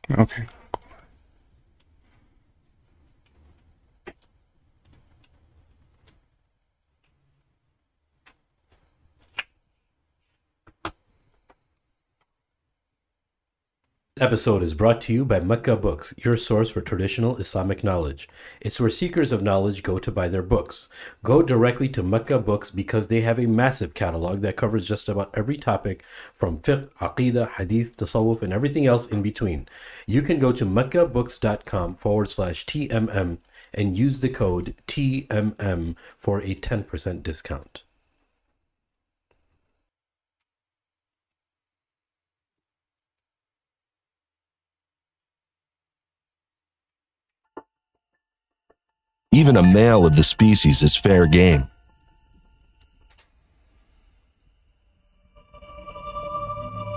Okay. This episode is brought to you by Mecca Books, your source for traditional Islamic knowledge. It's where seekers of knowledge go to buy their books. Go directly to Mecca Books because they have a massive catalog that covers just about every topic from fiqh, aqidah, hadith, tasawwuf, and everything else in between. You can go to meccabooks.com/TMM and use the code TMM for a 10% discount. Even a male of the species is fair game.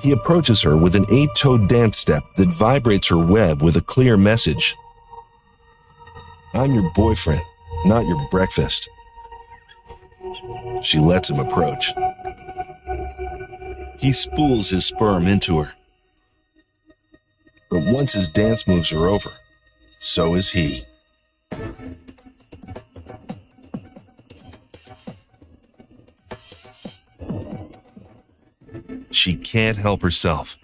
He approaches her with an 8-toed dance step that vibrates her web with a clear message. I'm your boyfriend, not your breakfast. She lets him approach. He spools his sperm into her. But once his dance moves are over, so is he. She can't help herself.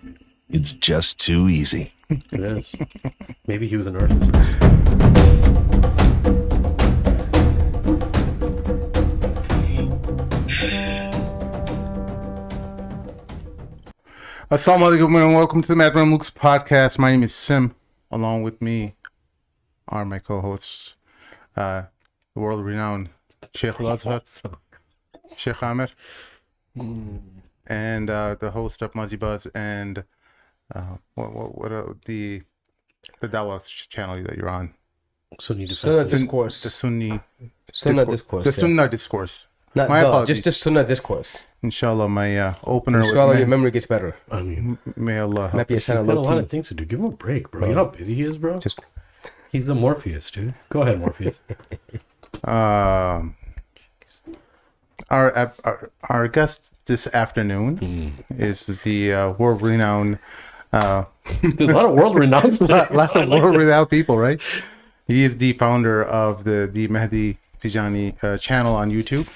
It's just too easy. It is. Maybe he was an artist. Assalamu alaikum and welcome to the Mad Mamluks podcast. My name is Sim. Along with me are my co-hosts, the world-renowned Sheikh Al-Azhar, Sheikh Amir, and the host of Muzzy Buzz and the Dawah channel that you're on. Sunni Discourse. The Sunni Discourse. The Sunnah Discourse. Not My apologies. just the Sunnah Discourse. Inshallah, my opener. Inshallah, your memory gets better. I mean, may Allah help. Might be a sign he's of got a low lot key. of things to do. Give him a break, bro. You know how busy he is, bro? Just He's the Morpheus, dude. Go ahead, Morpheus. Our guest this afternoon is the world-renowned. There's a lot of world-renowned Lots of world-renowned people, right? He is the founder of the Mahdi Tidjani channel on YouTube,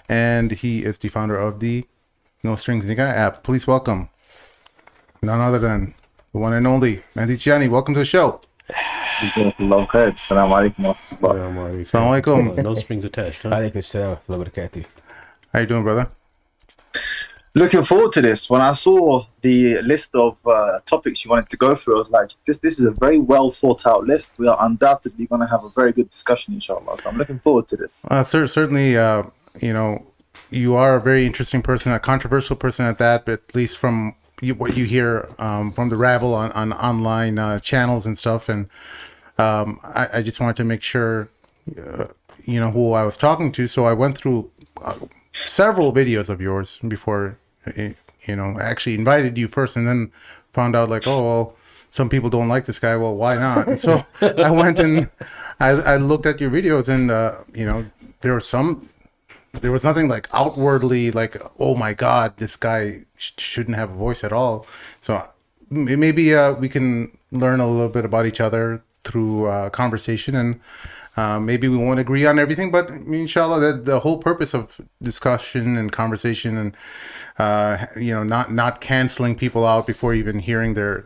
and he is the founder of the No Strings Nikah app. Please welcome none other than the one and only Mahdi Tidjani. Welcome to the show. Assalamu alaikum. Assalamu alaikum. No strings attached, huh? Alaikum assalam wa rahmatullahi wa barakatuh. How you doing, brother? Looking forward to this. When I saw the list of topics you wanted to go through, I was like, this is a very well thought out list. We are undoubtedly going to have a very good discussion, inshallah. So I'm looking forward to this. Certainly, you know, you are a very interesting person, a controversial person at that, but at least from what you hear from the rabble on online channels and stuff. And I just wanted to make sure, you know, who I was talking to. So I went through several videos of yours before, you know, I actually invited you first and then found out like, oh, well, some people don't like this guy. Well, why not? And so I went and I looked at your videos and, you know, there was nothing like outwardly like, oh my God, this guy shouldn't have a voice at all. So maybe we can learn a little bit about each other through conversation, and maybe we won't agree on everything, but inshallah, the whole purpose of discussion and conversation and, you know, not canceling people out before even hearing their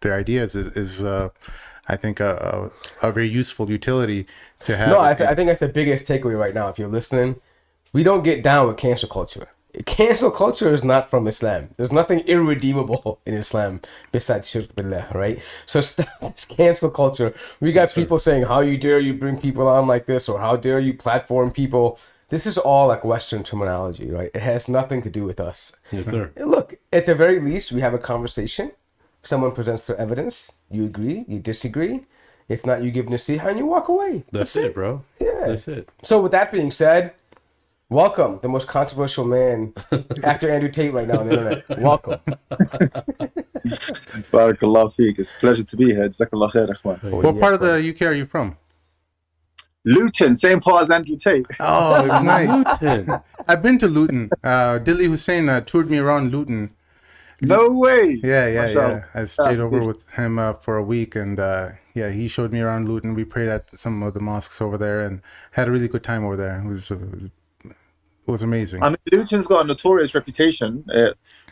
ideas is I think a very useful utility to have. No, I think that's the biggest takeaway right now. If you're listening, we don't get down with cancel culture. Cancel culture is not from Islam. There's nothing irredeemable in Islam besides shirk billah, right? So stop this cancel culture. We got people saying, how you dare you bring people on like this, or how dare you platform people. This is all like Western terminology, right? It has nothing to do with us. Yes, sir. And look, at the very least, we have a conversation. Someone presents their evidence. You agree, you disagree. If not, you give nasiha and you walk away. That's it, bro. Yeah. That's it. So with that being said, welcome, the most controversial man after Andrew Tate right now on the internet. Welcome. Barakallah feek. It's a pleasure to be here. Jazakallah khair, Akhwan. What part of the UK are you from? Luton, same part as Andrew Tate. Oh, nice. I've been to Luton. Dilly Hussein toured me around Luton. No way. Yeah. Mashallah. I stayed over Good. with him for a week, and yeah, he showed me around Luton. We prayed at some of the mosques over there, and had a really good time over there. It was amazing. I mean, Luton's got a notorious reputation.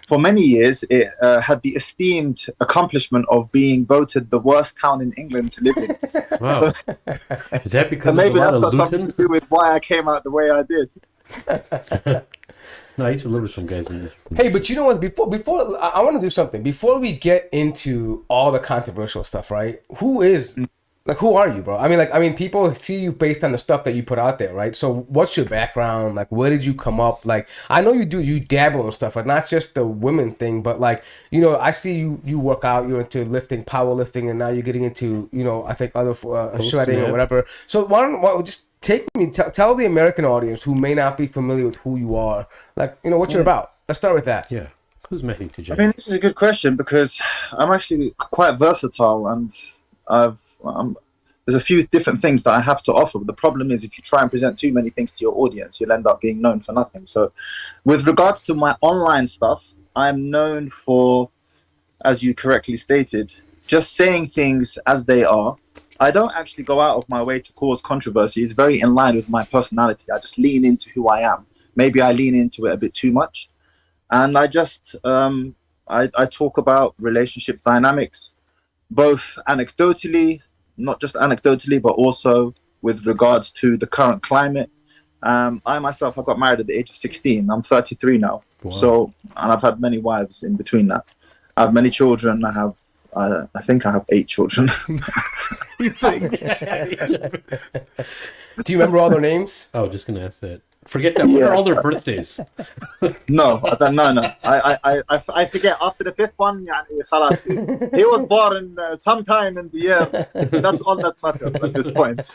For many years, it had the esteemed accomplishment of being voted the worst town in England to live in. Wow. Is that because And there's a maybe lot that's of got something to Luton? do with why I came out the way I did. No, I used to live with some guys in Hey, but you know what? Before I want to do something. Before we get into all the controversial stuff, right? Who are you, bro? I mean, people see you based on the stuff that you put out there, right? So, what's your background? Like, where did you come up? Like, I know you dabble in stuff, like not just the women thing, but like, I see you work out, you're into lifting, powerlifting, and now you're getting into, I think other shredding or whatever. So, why don't just tell the American audience who may not be familiar with who you are, like, what you're about. Let's start with that. Yeah. Who's Mahdi Tidjani? I mean, this is a good question because I'm actually quite versatile, and there's a few different things that I have to offer. But the problem is, if you try and present too many things to your audience, you'll end up being known for nothing. So, with regards to my online stuff, I'm known for, as you correctly stated, just saying things as they are. I don't actually go out of my way to cause controversy. It's very in line with my personality. I just lean into who I am. Maybe I lean into it a bit too much. And I just, I talk about relationship dynamics, both anecdotally, not just anecdotally, but also with regards to the current climate. I myself, I got married at the age of 16. I'm 33 now. Wow. So, and I've had many wives in between that. I have many children. I think I have 8 children. Do you remember all their names? I was just gonna ask that. Forget that. What are all their birthdays? No. I forget after the 5th one. خلاص. He was born sometime in the year. That's all that matters at this point.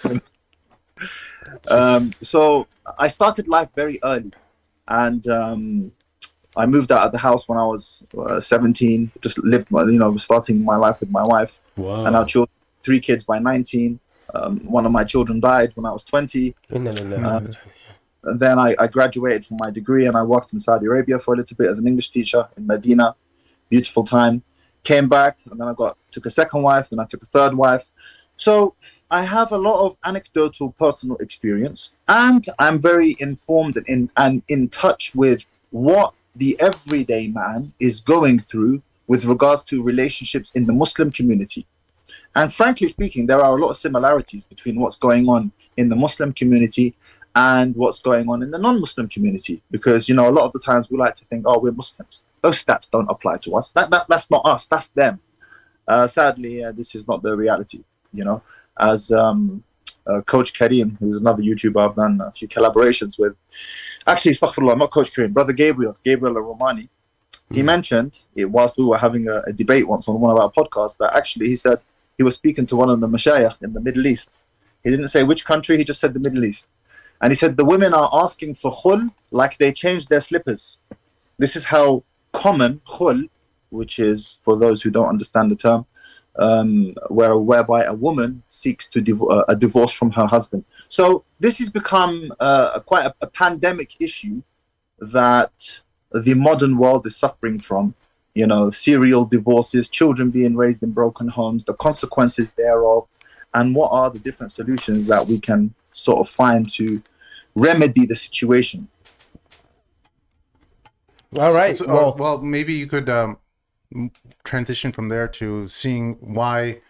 So I started life very early, and I moved out of the house when I was 17. Just lived, starting my life with my wife. Wow. And our children, 3 kids by 19. One of my children died when I was 20. And then I graduated from my degree, and I worked in Saudi Arabia for a little bit as an English teacher in Medina. Beautiful time. Came back, and then took a second wife, then I took a third wife. So I have a lot of anecdotal personal experience, and I'm very informed and in touch with what the everyday man is going through with regards to relationships in the Muslim community. And frankly speaking, there are a lot of similarities between what's going on in the Muslim community and what's going on in the non-Muslim community. Because, a lot of the times we like to think, oh, we're Muslims. Those stats don't apply to us. That's not us, that's them. Sadly, this is not the reality, As Coach Kareem, who's another YouTuber I've done a few collaborations with. Actually, astaghfirullah, not Coach Kareem, Brother Gabriel Al-Romani. He mentioned, whilst we were having a debate once on one of our podcasts, that actually he said he was speaking to one of the mashayikh in the Middle East. He didn't say which country, he just said the Middle East. And he said the women are asking for khul like they changed their slippers. This is how common khul, which is, for those who don't understand the term, whereby a woman seeks to a divorce from her husband. So this has become quite a pandemic issue that the modern world is suffering from. Serial divorces, children being raised in broken homes, the consequences thereof, and what are the different solutions that we can sort of find to remedy the situation. All right. So, well, maybe you could transition from there to seeing why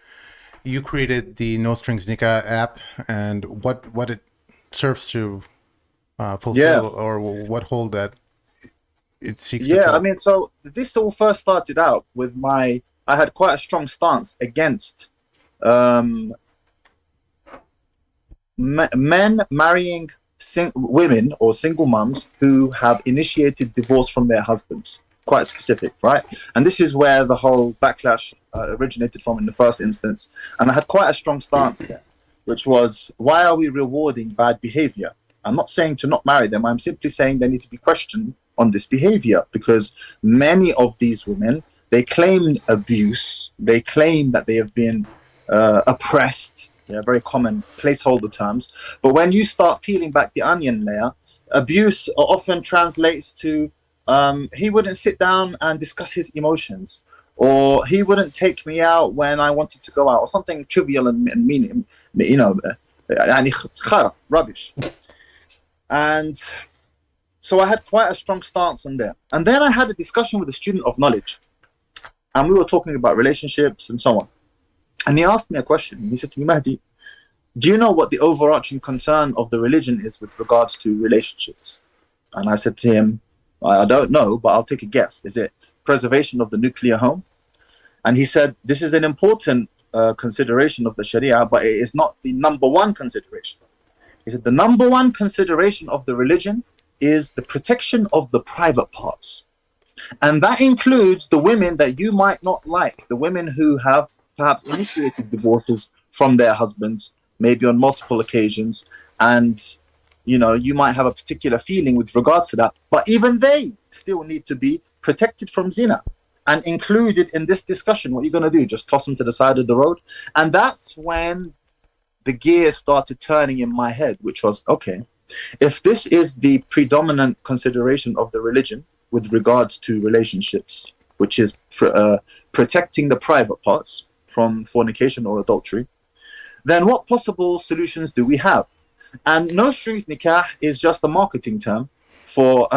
you created the No Strings Nikah app and what it serves to fulfill, or what hold that it seeks to fill. I mean, so this all first started out with I had quite a strong stance against men marrying women or single mums who have initiated divorce from their husbands. Quite specific, right? And this is where the whole backlash originated from in the first instance. And I had quite a strong stance there, which was, why are we rewarding bad behavior? I'm not saying to not marry them. I'm simply saying they need to be questioned on this behavior, because many of these women, they claim abuse. They claim that they have been oppressed. Very common placeholder terms. But when you start peeling back the onion layer, abuse often translates to He wouldn't sit down and discuss his emotions, or he wouldn't take me out when I wanted to go out, or something trivial and meaning, you know, rubbish. And so I had quite a strong stance on there. And then I had a discussion with a student of knowledge, and we were talking about relationships and so on. And he asked me a question. He said to me, Mahdi, do you know what the overarching concern of the religion is with regards to relationships? And I said to him, I don't know, but I'll take a guess. Is it preservation of the nuclear home? And he said, this is an important consideration of the Sharia, but it is not the number one consideration. He said, the number one consideration of the religion is the protection of the private parts. And that includes the women that you might not like, the women who have perhaps initiated divorces from their husbands, maybe on multiple occasions, and you know, you might have a particular feeling with regards to that, but even they still need to be protected from zina and included in this discussion. What are you going to do? Just toss them to the side of the road? And that's when the gears started turning in my head, which was, okay, if this is the predominant consideration of the religion with regards to relationships, which is protecting the private parts from fornication or adultery, then what possible solutions do we have? And no strings nikah is just a marketing term for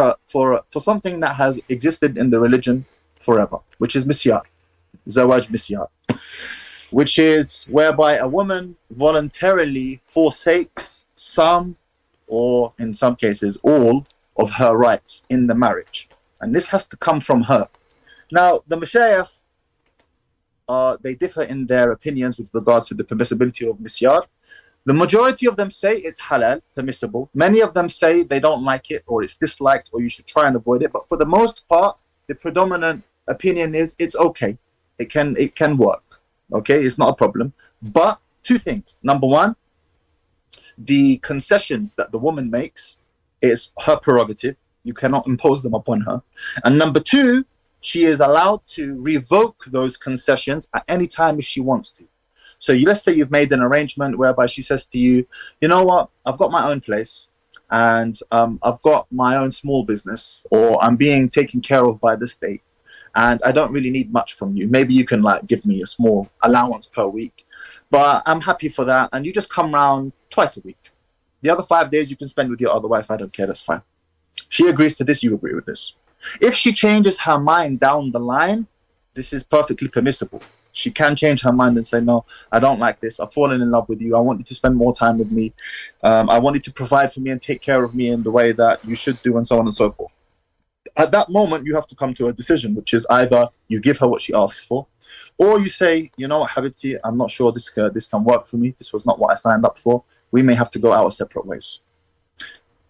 something that has existed in the religion forever, which is misyar, zawaj misyar, which is whereby a woman voluntarily forsakes some, or in some cases all, of her rights in the marriage. And this has to come from her. Now, the mashayikh, they differ in their opinions with regards to the permissibility of misyar. The majority of them say it's halal, permissible. Many of them say they don't like it, or it's disliked, or you should try and avoid it. But for the most part, the predominant opinion is it's okay. It can work. Okay, it's not a problem. But two things. Number one, the concessions that the woman makes is her prerogative. You cannot impose them upon her. And number two, she is allowed to revoke those concessions at any time if she wants to. So let's say you've made an arrangement whereby she says to you, you know what, I've got my own place, and I've got my own small business, or I'm being taken care of by the state, and I don't really need much from you. Maybe you can like give me a small allowance per week, but I'm happy for that, and you just come round twice a week. The other 5 days you can spend with your other wife. I don't care, that's fine. She agrees to this, you agree with this. If she changes her mind down the line, this is perfectly permissible. She can change her mind and say, no, I don't like this. I've fallen in love with you. I want you to spend more time with me. I want you to provide for me and take care of me in the way that you should do, and so on and so forth. At that moment, you have to come to a decision, which is either you give her what she asks for, or you say, you know what, Habibti, I'm not sure this can work for me. This was not what I signed up for. We may have to go our separate ways.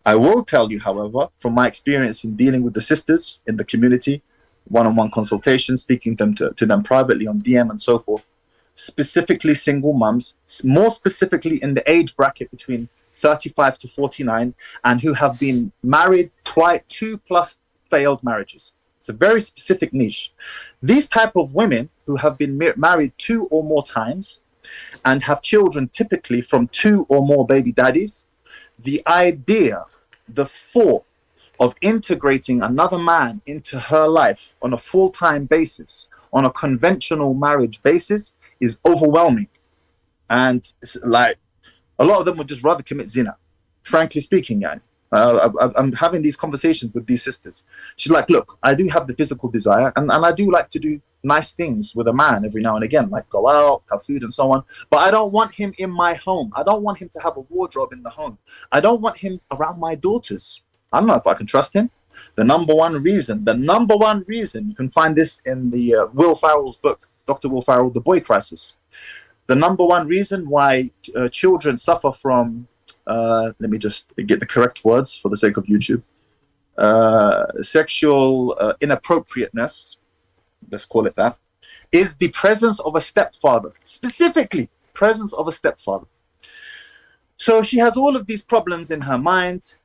I will tell you, however, from my experience in dealing with the sisters in the community, one-on-one consultation, speaking to them privately on DM and so forth, specifically single mums, more specifically in the age bracket between 35 to 49, and who have been married twice, 2+ failed marriages. It's a very specific niche. These type of women who have been married 2 or more times and have children typically from 2 or more baby daddies, the idea, the thought of integrating another man into her life on a full-time basis, on a conventional marriage basis, is overwhelming. And it's like, a lot of them would just rather commit zina, frankly speaking. I'm having these conversations with these sisters. She's like, look, I do have the physical desire, and I do like to do nice things with a man every now and again, like go out, have food and so on, but I don't want him in my home. I don't want him to have a wardrobe in the home. I don't want him around my daughters. I don't know if I can trust him. The number one reason, you can find this in the Will Farrell's book, Dr. Will Farrell, The Boy Crisis. The number one reason why children suffer from, let me just get the correct words for the sake of YouTube, sexual inappropriateness, let's call it that, is the presence of a stepfather, specifically presence of a stepfather. So she has all of these problems in her mind.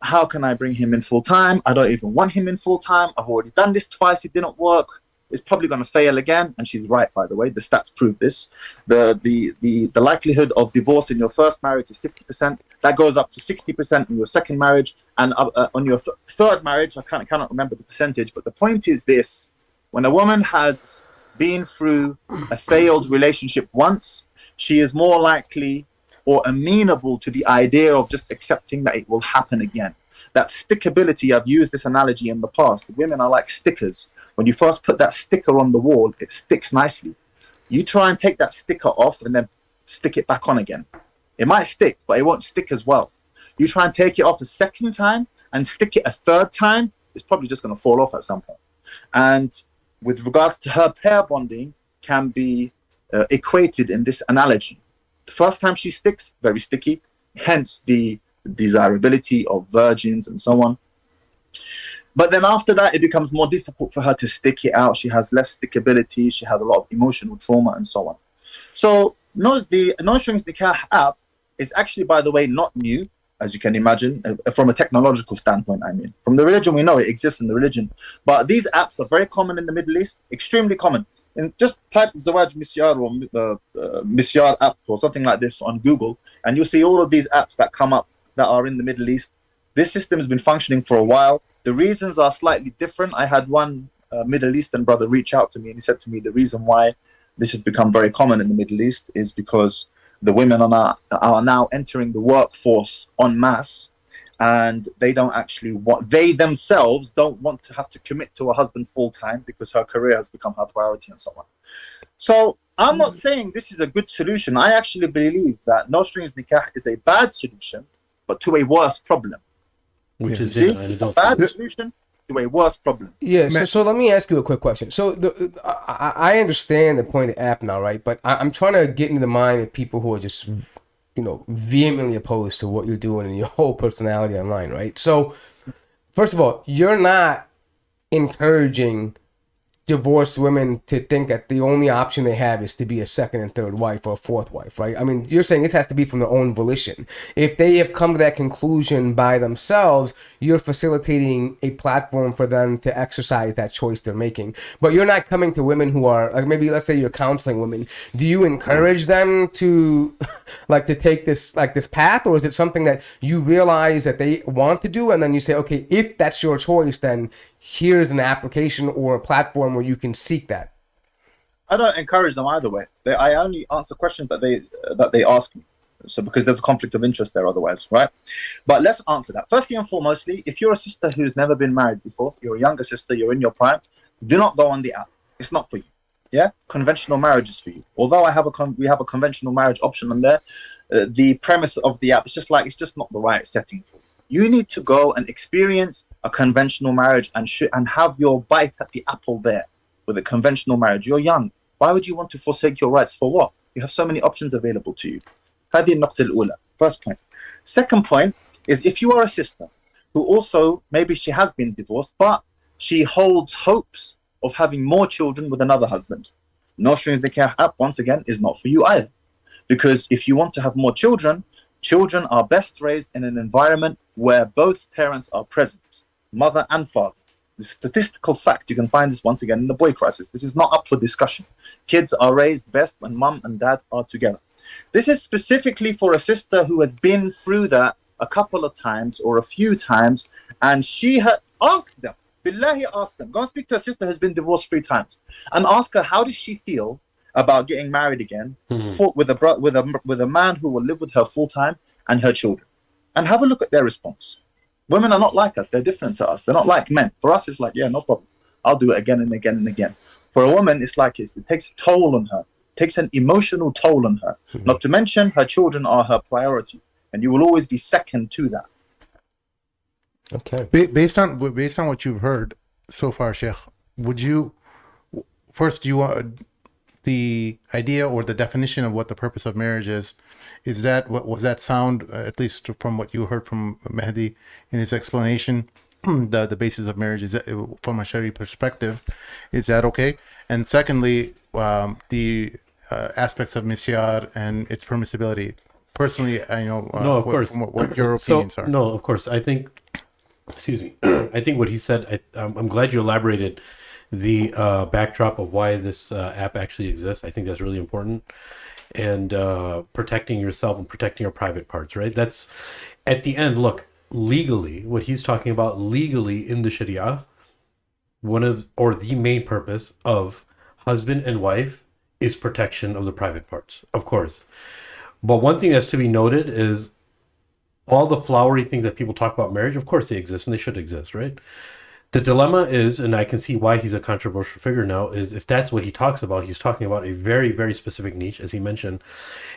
How can I bring him in full time? I don't even want him in full time. I've already done this twice, it didn't work. is probably going to fail again. And she's right, by the way. The stats prove this. The likelihood of divorce in your first marriage is 50%. That goes up to 60% in your second marriage. And on your third marriage, I cannot remember the percentage. But the point is this. When a woman has been through a failed relationship once, she is more likely or amenable to the idea of just accepting that it will happen again. That stickability, I've used this analogy in the past. Women are like stickers. When you first put that sticker on the wall, it sticks nicely. You try and take that sticker off and then stick it back on again. It might stick, but it won't stick as well. You try and take it off a second time and stick it a third time, it's probably just going to fall off at some point. And with regards to her, pair bonding can be equated in this analogy. The first time she sticks, very sticky, hence the desirability of virgins and so on. But then after that, it becomes more difficult for her to stick it out. She has less stickability. She has a lot of emotional trauma and so on. So the No Strings Nikah app is actually, by the way, not new, as you can imagine, from a technological standpoint, I mean. From the religion, we know it exists in the religion. But these apps are very common in the Middle East, extremely common. And just type Zawaj Misyar or Misyar app or something like this on Google, and you'll see all of these apps that come up that are in the Middle East. This system has been functioning for a while. The reasons are slightly different. I had one Middle Eastern brother reach out to me, and he said to me the reason why this has become very common in the Middle East is because the women are now entering the workforce en masse, and they themselves don't want to have to commit to a husband full time because her career has become her priority and so on. So I'm not saying this is a good solution. I actually believe that No Strings Nikah is a bad solution, but to a worse problem. Which is a bad solution to a worse problem. Yeah, so let me ask you a quick question. So I understand the point of the app now, right? But I'm trying to get into the mind of people who are just, vehemently opposed to what you're doing and your whole personality online, right? So, first of all, you're not encouraging divorced women to think that the only option they have is to be a second and third wife or a fourth wife, right? I mean, you're saying this has to be from their own volition. If they have come to that conclusion by themselves, you're facilitating a platform for them to exercise that choice they're making. But you're not coming to women who are, like, maybe let's say you're counseling women. Do you encourage them to to take this path, or is it something that you realize that they want to do and then you say, okay, if that's your choice, then here's an application or a platform where you can seek that? I don't encourage them either way. I only answer questions that they ask me. So because there's a conflict of interest there otherwise, right? But let's answer that. Firstly and foremostly, if you're a sister who's never been married before, you're a younger sister, you're in your prime, do not go on the app. It's not for you. Yeah, conventional marriage is for you. Although we have a conventional marriage option on there, the premise of the app is it's just not the right setting for you. You need to go and experience a conventional marriage and have your bite at the apple there with a conventional marriage. You're young. Why would you want to forsake your rights? For what? You have so many options available to you. هذه النقطة الأولى. First point. Second point is, if you are a sister who also, maybe she has been divorced, but she holds hopes of having more children with another husband, No Strings Nikah app, once again, is not for you either. Because if you want to have more children, children are best raised in an environment where both parents are present, mother and father. The statistical fact, you can find this once again in the boy crisis. This is not up for discussion. Kids are raised best when mum and dad are together. This is specifically for a sister who has been through that a couple of times or a few times, and she had asked them, Billahi, ask them. Go and speak to a sister who's been divorced 3 times and ask her, how does she feel about getting married again with a man who will live with her full time and her children, and have a look at their response. Women are not like us. They're different to us. They're not like men. For us, it's like, yeah, no problem. I'll do it again and again and again. For a woman, it's like it takes a toll on her. It takes an emotional toll on her. Not to mention, her children are her priority, and you will always be second to that. Okay. Based on what you've heard so far, Sheikh, would you first the idea or the definition of what the purpose of marriage is that what was that sound, at least from what you heard from Mahdi in his explanation, the basis of marriage, is that, from a Shari perspective, is that okay? And secondly, the aspects of Misyar and its permissibility. Personally, I know no, of course. What your opinions are. No, of course. I think, excuse me, I think what he said, I'm glad you elaborated the backdrop of why this app actually exists. I think that's really important. And protecting yourself and protecting your private parts, right? That's at the end. Look, legally, what he's talking about legally in the Sharia, the main purpose of husband and wife is protection of the private parts, of course. But one thing that's to be noted is all the flowery things that people talk about marriage, of course they exist and they should exist, right? The dilemma is, and I can see why he's a controversial figure now, is if that's what he talks about, he's talking about a very, very specific niche, as he mentioned.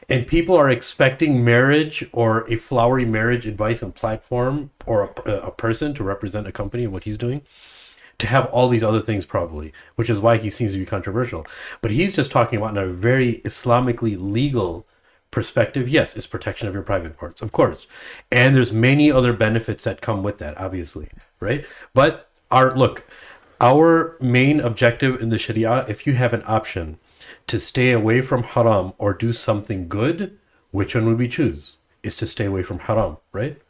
And people are expecting marriage or a flowery marriage advice and platform or a person to represent a company and what he's doing to have all these other things probably, which is why he seems to be controversial. But he's just talking about in a very Islamically legal perspective. Yes, it's protection of your private parts, of course. And there's many other benefits that come with that, obviously, right? But our main objective in the Sharia, if you have an option to stay away from haram or do something good, which one would we choose? Is to stay away from haram, right?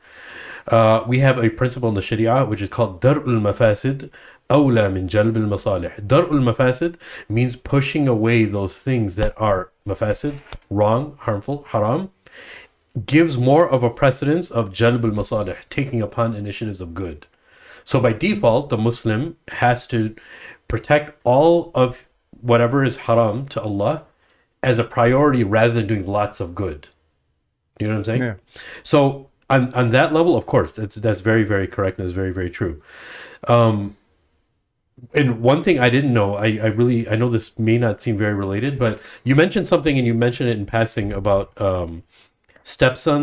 We have a principle in the Sharia which is called Dar'ul Mafasid awla min jalb al-masalih. Dar'ul Mafasid means pushing away those things that are mafasid, wrong, harmful, haram, gives more of a precedence of jalb al-masalih, taking upon initiatives of good. So by default, the Muslim has to protect all of whatever is haram to Allah as a priority rather than doing lots of good. You know what I'm saying? Yeah. So on that level, of course, that's very, very correct and is very, very true. And one thing I didn't know, I know this may not seem very related, but you mentioned something and you mentioned it in passing about stepfather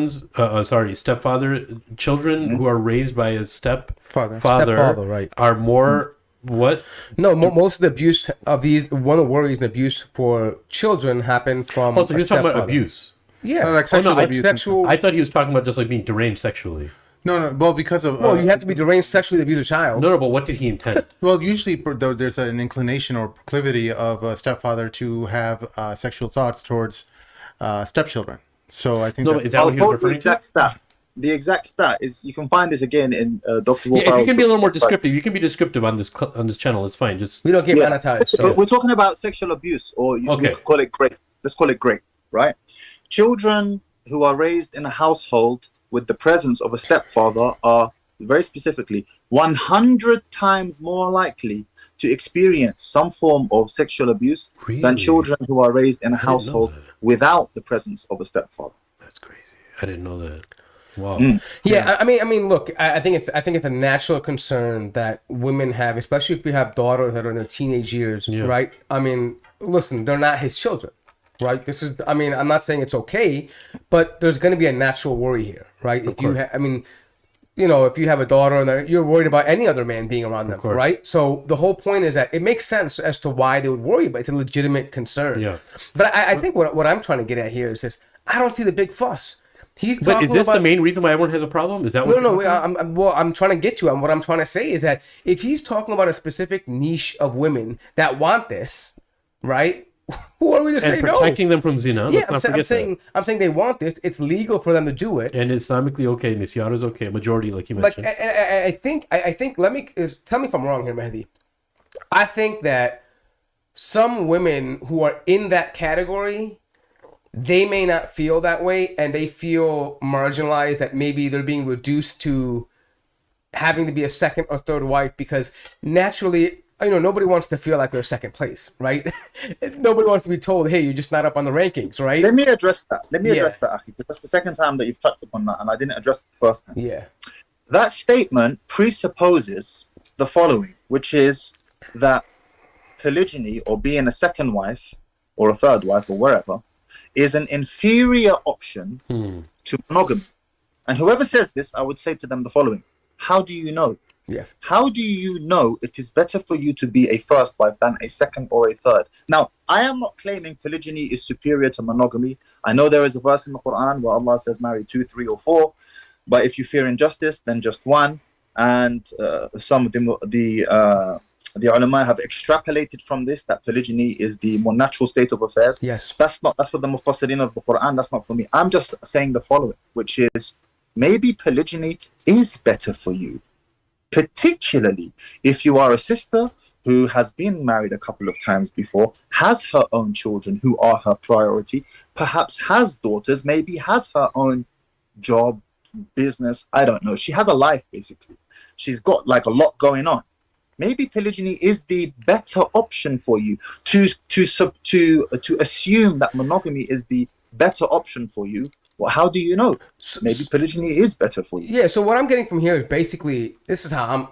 children who are raised by a stepfather right, are more what? No, most of the abuse of these, one of the worries and abuse for children happen from. Oh, so you're talking about abuse? Yeah, like sexual abuse. Sexual. I thought he was talking about just like being deranged sexually. No. Well, because of Well, you have to be deranged sexually to abuse a child. No, but what did he intend? Well, usually there's an inclination or proclivity of a stepfather to have sexual thoughts towards stepchildren. So I think No, is that what he was referring to? The exact stat is, you can find this again in Dr. Wolf. Yeah, if you can be a little more descriptive, you can be descriptive on this channel. It's fine. Just we don't get monetized. So. We're talking about sexual abuse, or you could call it grape. Let's call it grape, right? Children who are raised in a household with the presence of a stepfather are, very specifically, 100 times more likely to experience some form of sexual abuse than children who are raised in a household without the presence of a stepfather. That's crazy. I didn't know that. Wow. Yeah, I mean, look, I think it's a natural concern that women have, especially if you have daughters that are in their teenage years, right? I mean, listen, they're not his children, right? This is, I mean, I'm not saying it's okay, but there's going to be a natural worry here, right? If you, I mean, you know, if you have a daughter and you're worried about any other man being around them, right? So the whole point is that it makes sense as to why they would worry, but it's a legitimate concern. Yeah. But I think what I'm trying to get at here is this: I don't see the big fuss. But is this the main reason why everyone has a problem? Is that what? No. I'm trying to get to. And what I'm trying to say is that if he's talking about a specific niche of women that want this, right? Who are we to say no? And protecting them from zina. Yeah, I'm saying they want this. It's legal for them to do it. And Islamically okay. Misyar is okay. Majority, like you mentioned. Like, I think. Let me tell me if I'm wrong here, Mahdi. I think that some women who are in that category, they may not feel that way, and they feel marginalized, that maybe they're being reduced to having to be a second or third wife because naturally, you know, nobody wants to feel like they're second place, right? Nobody wants to be told, hey, you're just not up on the rankings, right? Let me address that. Akhi, because that's the second time that you've touched upon that, and I didn't address it the first time. Yeah. That statement presupposes the following, which is that polygyny, or being a second wife or a third wife or wherever, is an inferior option to monogamy. And whoever says this, I would say to them the following: how do you know? Yeah. How do you know it is better for you to be a first wife than a second or a third? Now, I am not claiming polygyny is superior to monogamy. I know there is a verse in the Quran where Allah says marry 2, 3, or 4, but if you fear injustice, then just one. And some of the ulama have extrapolated from this that polygyny is the more natural state of affairs. Yes. That's for the mufassirin of the Quran. That's not for me. I'm just saying the following, which is maybe polygyny is better for you, particularly if you are a sister who has been married a couple of times before, has her own children who are her priority, perhaps has daughters, maybe has her own job, business, I don't know. She has a life, basically. She's got like a lot going on. Maybe polygyny is the better option for you. To assume that monogamy is the better option for you, well, how do you know? Maybe polygyny is better for you. Yeah, so what I'm getting from here is basically, this is how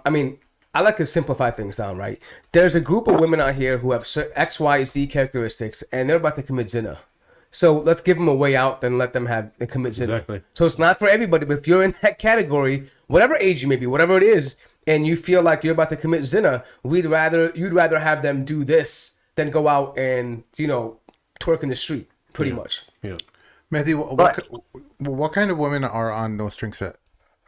I like to simplify things down, right? There's a group of women out here who have X, Y, Z characteristics, and they're about to commit zina. So let's give them a way out, then let them commit zina. Exactly. So it's not for everybody, but if you're in that category, whatever age you may be, whatever it is, and you feel like you're about to commit zina, you'd rather have them do this than go out and, twerk in the street, pretty much. Yeah. Mahdi, what kind of women are on No Strings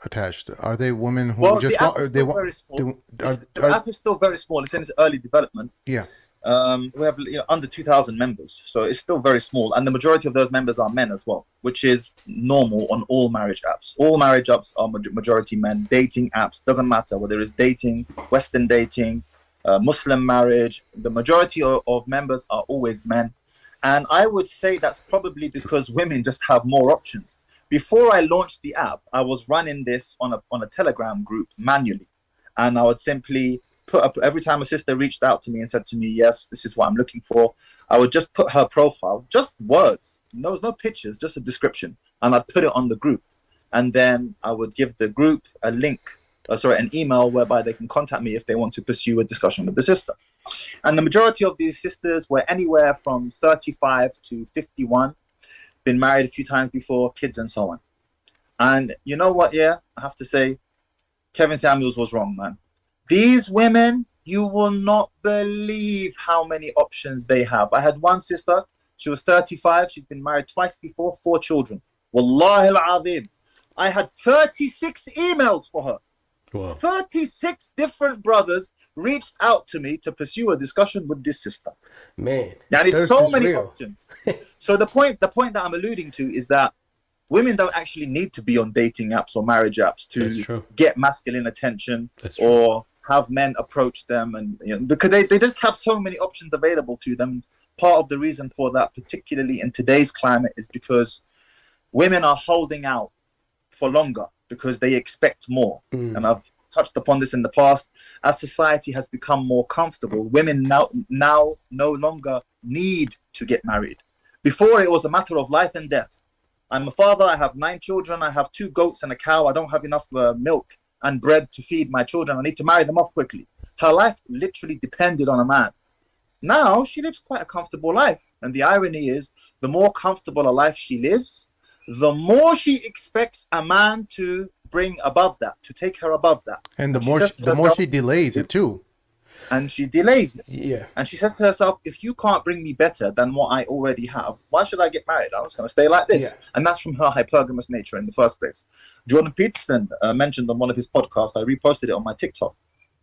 Attached? Are they women who just the app is still very small. The app is still very small. It's in its early development. Yeah. We have under 2,000 members, so it's still very small, and the majority of those members are men as well, which is normal on all marriage apps. All marriage apps are majority men. Dating apps, doesn't matter whether it's dating, Western dating, Muslim marriage, the majority of members are always men. And I would say that's probably because women just have more options. Before I launched the app, I was running this on a Telegram group manually, and I would simply put up, every time a sister reached out to me and said to me, yes, this is what I'm looking for, I would just put her profile, just words, there was no pictures, just a description, and I'd put it on the group. And then I would give the group a link, an email whereby they can contact me if they want to pursue a discussion with the sister. And the majority of these sisters were anywhere from 35 to 51, been married a few times before, kids and so on. And you know what, I have to say, Kevin Samuels was wrong, man. These women, you will not believe how many options they have. I had one sister, she was 35, she's been married twice before, 4 children. Wallahi al-azim. I had 36 emails for her. Wow. 36 different brothers reached out to me to pursue a discussion with this sister. Man, now there's so many options. So the point that I'm alluding to is that women don't actually need to be on dating apps or marriage apps to get masculine attention or have men approach them, and because they just have so many options available to them. Part of the reason for that, particularly in today's climate, is because women are holding out for longer because they expect more. And I've touched upon this in the past. As society has become more comfortable, women now no longer need to get married. Before, it was a matter of life and death. I'm a father, I have 9 children, I have 2 goats and a cow, I don't have enough milk and bread to feed my children, I need to marry them off quickly. Her life literally depended on a man. Now she lives quite a comfortable life, and the irony is, the more comfortable a life she lives, the more she expects a man to bring above that, to take her above that. And the more she delays it too. And she delays it. Yeah. And she says to herself, if you can't bring me better than what I already have, why should I get married? I'm just going to stay like this. Yeah. And that's from her hypergamous nature in the first place. Jordan Peterson mentioned on one of his podcasts, I reposted it on my TikTok.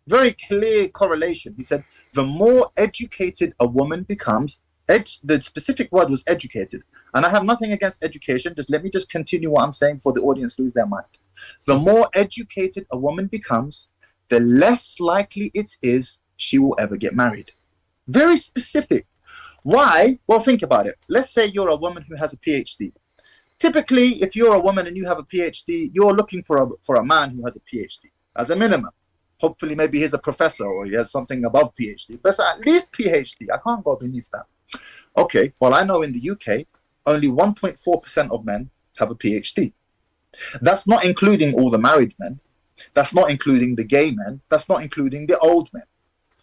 Very clear correlation. He said, the more educated a woman becomes, the specific word was educated. And I have nothing against education. Let me continue what I'm saying for the audience lose their mind. The more educated a woman becomes, the less likely it is she will ever get married. Very specific. Why? Well, think about it. Let's say you're a woman who has a PhD. Typically, if you're a woman and you have a PhD, you're looking for a man who has a PhD as a minimum. Hopefully, maybe he's a professor or he has something above PhD, but at least PhD. I can't go beneath that. Okay, well, I know in the UK, only 1.4% of men have a PhD. That's not including all the married men. That's not including the gay men. That's not including the old men.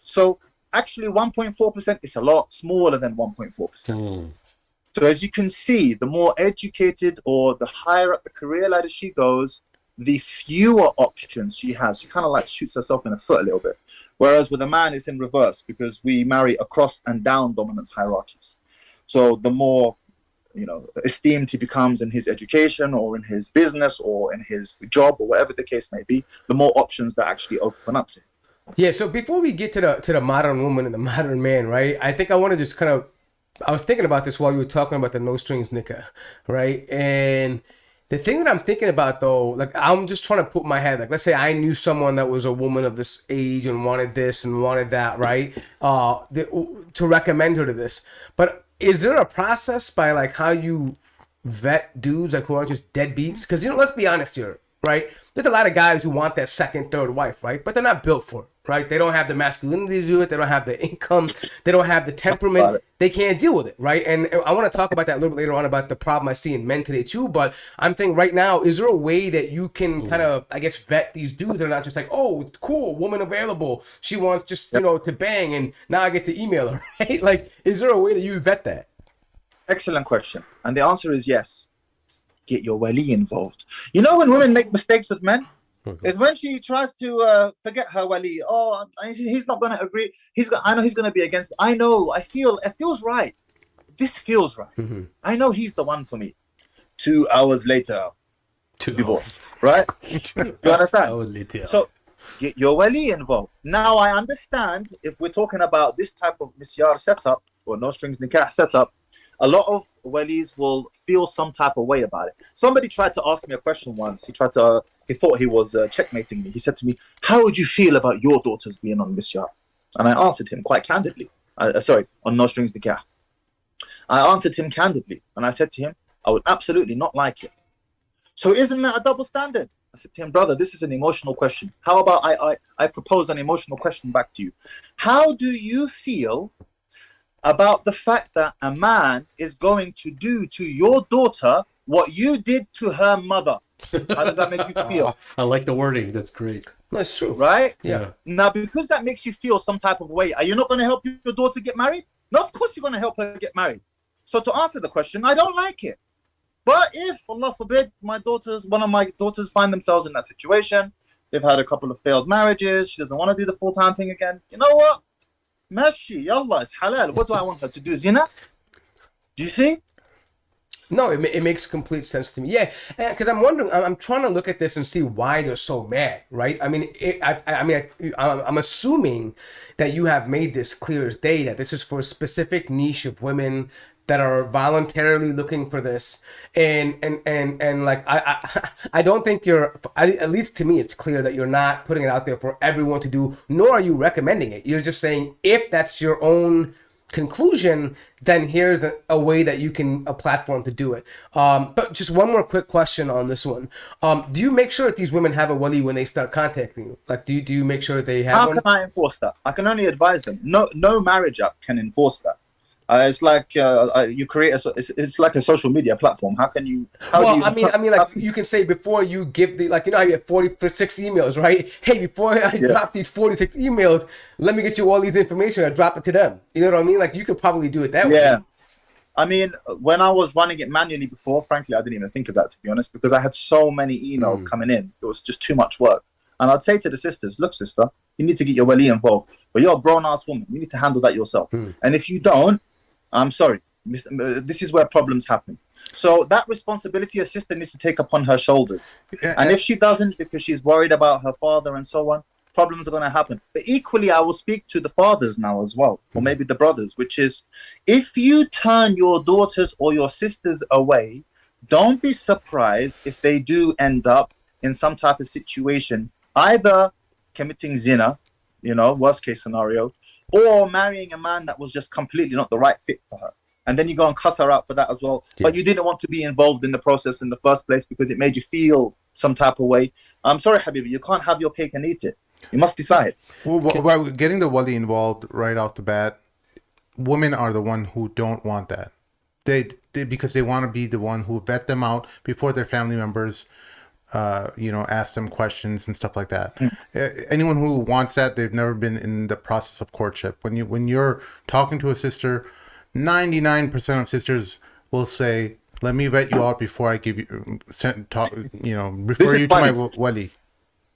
So actually 1.4% is a lot smaller than 1.4%. So as you can see, the more educated or the higher up the career ladder she goes, the fewer options she has. She kind of like shoots herself in the foot a little bit. Whereas with a man, it's in reverse because we marry across and down dominance hierarchies. So the more esteemed he becomes in his education or in his business or in his job or whatever the case may be, the more options that actually open up to him. Yeah, so before we get to the modern woman and the modern man, right, I think I want to just I was thinking about this while you were talking about the No Strings Nikah, right? And The thing that I'm thinking about though, like I'm just trying to put my head, like let's say I knew someone that was a woman of this age and wanted this and wanted that, right? To recommend her to this. But is there a process by like how you vet dudes like who aren't just deadbeats? Because let's be honest here, right? There's a lot of guys who want that second, third wife, right? But they're not built for it, right? They don't have the masculinity to do it. They don't have the income. They don't have the temperament. They can't deal with it, right? And I want to talk about that a little bit later on about the problem I see in men today too. But I'm thinking right now, is there a way that you can kind of, I guess, vet these dudes? They're not just like, oh, cool, woman available. She wants just, to bang, and now I get to email her, right? Like, is there a way that you vet that? Excellent question. And the answer is yes. Get your wali involved. You know when women make mistakes with men? Is when she tries to forget her wali. Oh, he's not going to agree. I know he's going to be against. I know. It feels right. This feels right. Mm-hmm. I know he's the one for me. 2 hours later, divorced. Right? You understand? So get your wali involved. Now I understand if we're talking about this type of misyar setup or no strings nikah setup. A lot of walis will feel some type of way about it. Somebody tried to ask me a question once. He thought he was checkmating me. He said to me, how would you feel about your daughters being on Misyar? And I answered him quite candidly. On No Strings Nikah. I answered him candidly. And I said to him, I would absolutely not like it. So isn't that a double standard? I said to him, brother, this is an emotional question. How about I propose an emotional question back to you? How do you feel about the fact that a man is going to do to your daughter what you did to her mother? How does that make you feel? I like the wording. That's great. That's true. Right? Yeah. Now, because that makes you feel some type of way, are you not going to help your daughter get married? No, of course you're going to help her get married. So to answer the question, I don't like it. But if, Allah forbid, one of my daughters find themselves in that situation, they've had a couple of failed marriages, she doesn't want to do the full-time thing again, you know what? Mashi, yallah, it's halal. What do I want her to do? Zina? Do you see? No, it makes complete sense to me. Yeah, because I'm wondering, I'm trying to look at this and see why they're so mad, right? I mean, I'm assuming that you have made this clear as day that this is for a specific niche of women that are voluntarily looking for this, and like I don't think at least to me it's clear that you're not putting it out there for everyone to do, nor are you recommending it. You're just saying if that's your own conclusion, then here's a way that you can a platform to do it. But just one more quick question on this one. Do you make sure that these women have a wali when they start contacting you? Like, do you make sure that they have one? How can I enforce that? I can only advise them. No marriage app can enforce that. It's like you create it's like a social media platform. How can you? I mean, like you can say before you give how you have 46 emails, right? Hey, before I drop these 46 emails, let me get you all these information and drop it to them. You know what I mean? Like you could probably do it that way. Yeah. I mean, when I was running it manually before, frankly, I didn't even think of that, to be honest, because I had so many emails coming in. It was just too much work. And I'd say to the sisters, look, sister, you need to get your wali involved. But you're a grown-ass woman. You need to handle that yourself. And if you don't, I'm sorry, this is where problems happen. So that responsibility a sister needs to take upon her shoulders. And if she doesn't, because she's worried about her father and so on, problems are going to happen. But equally, I will speak to the fathers now as well, or maybe the brothers, which is, if you turn your daughters or your sisters away, don't be surprised if they do end up in some type of situation, either committing zina, worst case scenario, or marrying a man that was just completely not the right fit for her. And then you go and cuss her out for that as well. Yeah. But you didn't want to be involved in the process in the first place because it made you feel some type of way. I'm sorry, Habibi, you can't have your cake and eat it. You must decide. Well, getting the wali involved right off the bat, women are the one who don't want that. They because they want to be the one who vet them out before their family members ask them questions and stuff like that. Anyone who wants that, they've never been in the process of courtship. When you're talking to a sister, 99% of sisters will say, "Let me vet you out before I give you refer you to my wali."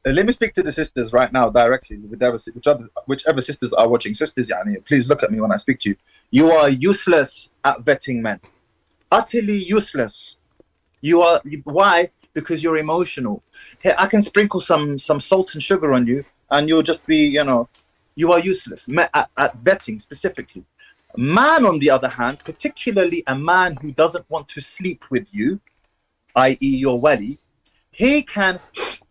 Let me speak to the sisters right now directly. Whichever sisters are watching, sisters, please look at me when I speak to you. You are useless at vetting men, utterly useless. Why? Because you're emotional. Here, I can sprinkle some salt and sugar on you, and you'll just be, you are useless at vetting specifically. Man, on the other hand, particularly a man who doesn't want to sleep with you, i.e. your Wali, he can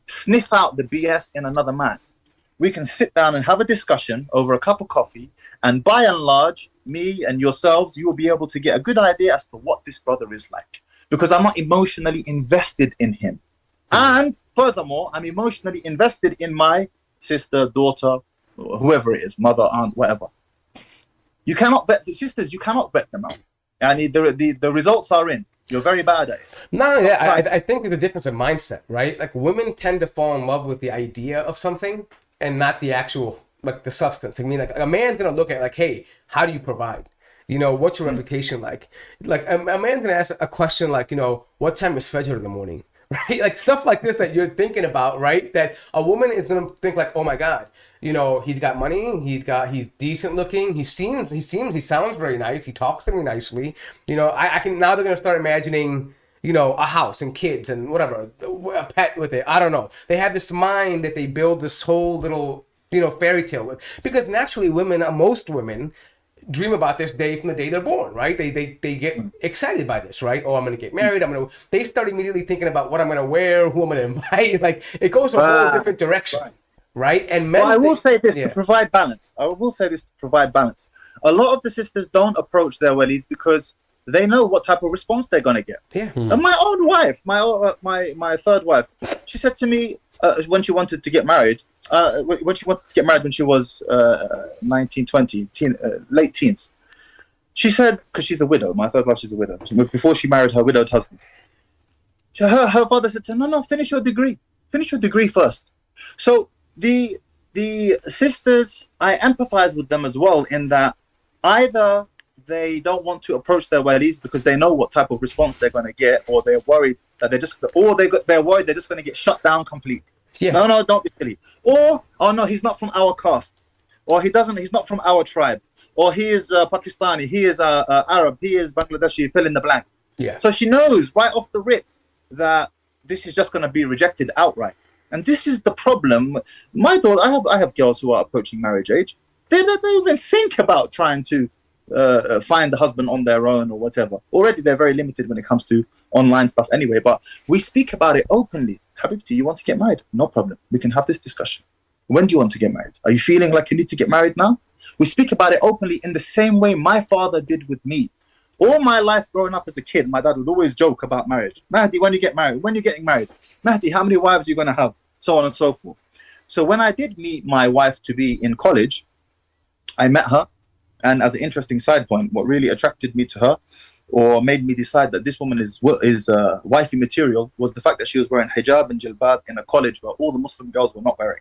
sniff out the BS in another man. We can sit down and have a discussion over a cup of coffee, and by and large, me and yourselves, you will be able to get a good idea as to what this brother is like, because I'm not emotionally invested in him. And furthermore, I'm emotionally invested in my sister, daughter, whoever it is, mother, aunt, whatever. You cannot vet the sisters, you cannot vet them out. And the results are in. You're very bad at it. No, yeah, I think there's a difference in mindset, right? Like women tend to fall in love with the idea of something and not the actual, like the substance. I mean, like a man's gonna look at like, hey, how do you provide? You know, what's your reputation like? Like a man's gonna ask a question like, you know, what time is Fajr in the morning? Right? Like stuff like this that you're thinking about, right? That a woman is gonna think like, oh my God, you know, he's got money, he's decent looking, he sounds very nice, he talks to me nicely. You know, I can, now they're gonna start imagining, you know, a house and kids and whatever, a pet with it. I don't know. They have this mind that they build this whole little, you know, fairy tale with. Because naturally women, most women, dream about this day from the day they're born, right? They get excited by this, right? Oh, I'm gonna get married. They start immediately thinking about what I'm gonna wear, who I'm gonna invite. Like it goes a whole different direction, right? And men. Well, I will say this to provide balance. A lot of the sisters don't approach their Walis because they know what type of response they're gonna get. Yeah. And my own wife, my third wife, she said to me when she wanted to get married. When she was 19, 20, late teens, she said, because she's a widow, my third wife, she's a widow. Before she married her widowed husband, her father said to her, no, finish your degree first. So the sisters, I empathize with them as well in that either they don't want to approach their Walis because they know what type of response they're going to get, or they're worried that they're worried they're just going to get shut down completely. Yeah. No, don't be silly. Or, oh no, he's not from our caste. Or he's not from our tribe. Or he is Pakistani, he is Arab, he is Bangladeshi, fill in the blank. Yeah. So she knows right off the rip that this is just going to be rejected outright. And this is the problem. My daughter, I have girls who are approaching marriage age. They don't even think about trying to find a husband on their own or whatever. Already they're very limited when it comes to online stuff anyway, but we speak about it openly. Habibti, you want to get married? No problem. We can have this discussion. When do you want to get married? Are you feeling like you need to get married now? We speak about it openly in the same way my father did with me. All my life growing up as a kid, my dad would always joke about marriage. Mahdi, when you get married? When you getting married? Mahdi, how many wives are you going to have? So on and so forth. So when I did meet my wife to be in college, I met her. And as an interesting side point, what really attracted me to her or made me decide that this woman is wifey material was the fact that she was wearing hijab and jilbab in a college where all the Muslim girls were not wearing.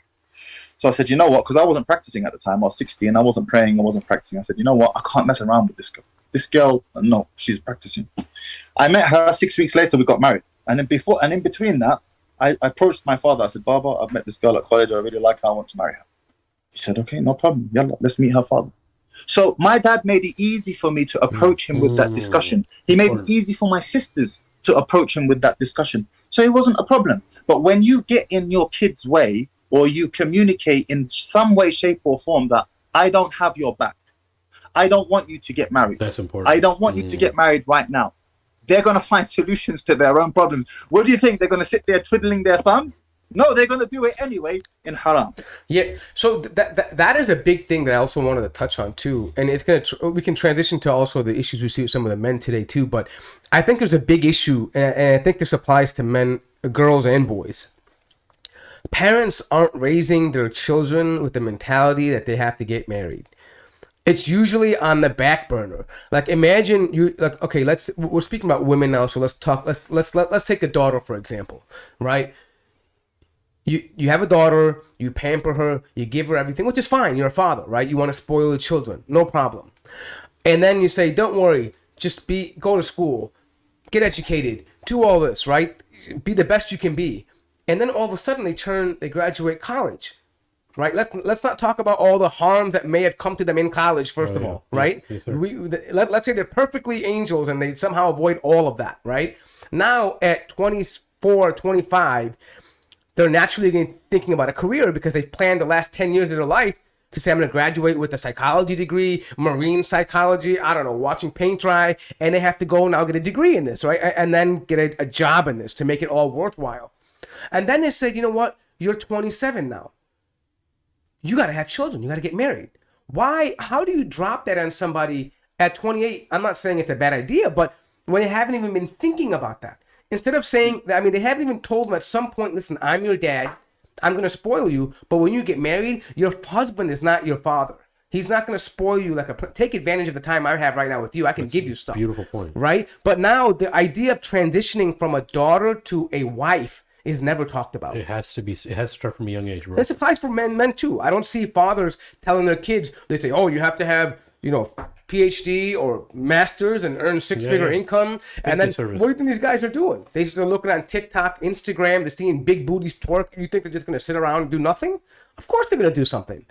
So I said, you know what? Because I wasn't practicing at the time. I was 16. I wasn't praying. I wasn't practicing. I said, you know what? I can't mess around with this girl. This girl, no, she's practicing. I met her 6 weeks later. We got married. And in between that, I approached my father. I said, Baba, I've met this girl at college. I really like her. I want to marry her. He said, okay, no problem. Yalla, let's meet her father. So my dad made it easy for me to approach him with that discussion. He made it easy for my sisters to approach him with that discussion. So it wasn't a problem. But when you get in your kid's way or you communicate in some way, shape or form that I don't have your back, I don't want you to get married. That's important. I don't want you to get married right now. They're going to find solutions to their own problems. What do you think? They're going to sit there twiddling their thumbs? No, they're going to do it anyway in haram. Yeah, so that is a big thing that I also wanted to touch on too, and it's we can transition to also the issues we see with some of the men today too. But I think there's a big issue, and I think this applies to men, girls, and boys. Parents aren't raising their children with the mentality that they have to get married. It's usually on the back burner. Like imagine you like okay, we're speaking about women now, so let's take a daughter for example, right? You have a daughter, you pamper her, you give her everything, which is fine. You're a father, right? You want to spoil the children, no problem. And then you say, don't worry, just go to school, get educated, do all this, right? Be the best you can be. And then all of a sudden they graduate college, right? Let's not talk about all the harms that may have come to them in college, first of all, right? Yes, let's say they're perfectly angels and they somehow avoid all of that, right? Now at 24, 25, they're naturally thinking about a career because they've planned the last 10 years of their life to say I'm going to graduate with a psychology degree, marine psychology, I don't know, watching paint dry, and they have to go now get a degree in this, right? And then get a job in this to make it all worthwhile. And then they say, you know what? You're 27 now. You got to have children. You got to get married. Why? How do you drop that on somebody at 28? I'm not saying it's a bad idea, but when they haven't even been thinking about that. Instead of saying that, I mean, they haven't even told them at some point, listen, I'm your dad. I'm going to spoil you. But when you get married, your husband is not your father. He's not going to spoil you take advantage of the time I have right now with you. I can give you stuff. Beautiful point. Right? But now the idea of transitioning from a daughter to a wife is never talked about. It has to start from a young age, bro. This applies for men too. I don't see fathers telling their kids, they say, oh, you have to have, PhD or masters and earn six-figure income. And then what do you think these guys are doing? They're looking on TikTok, Instagram, they're seeing big booties twerk. You think they're just going to sit around and do nothing? Of course they're going to do something.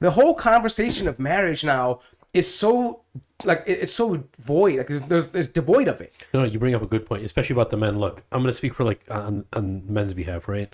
The whole conversation of marriage now is so, it's so void. It's devoid of it. No, you bring up a good point, especially about the men. Look, I'm going to speak for on men's behalf, right?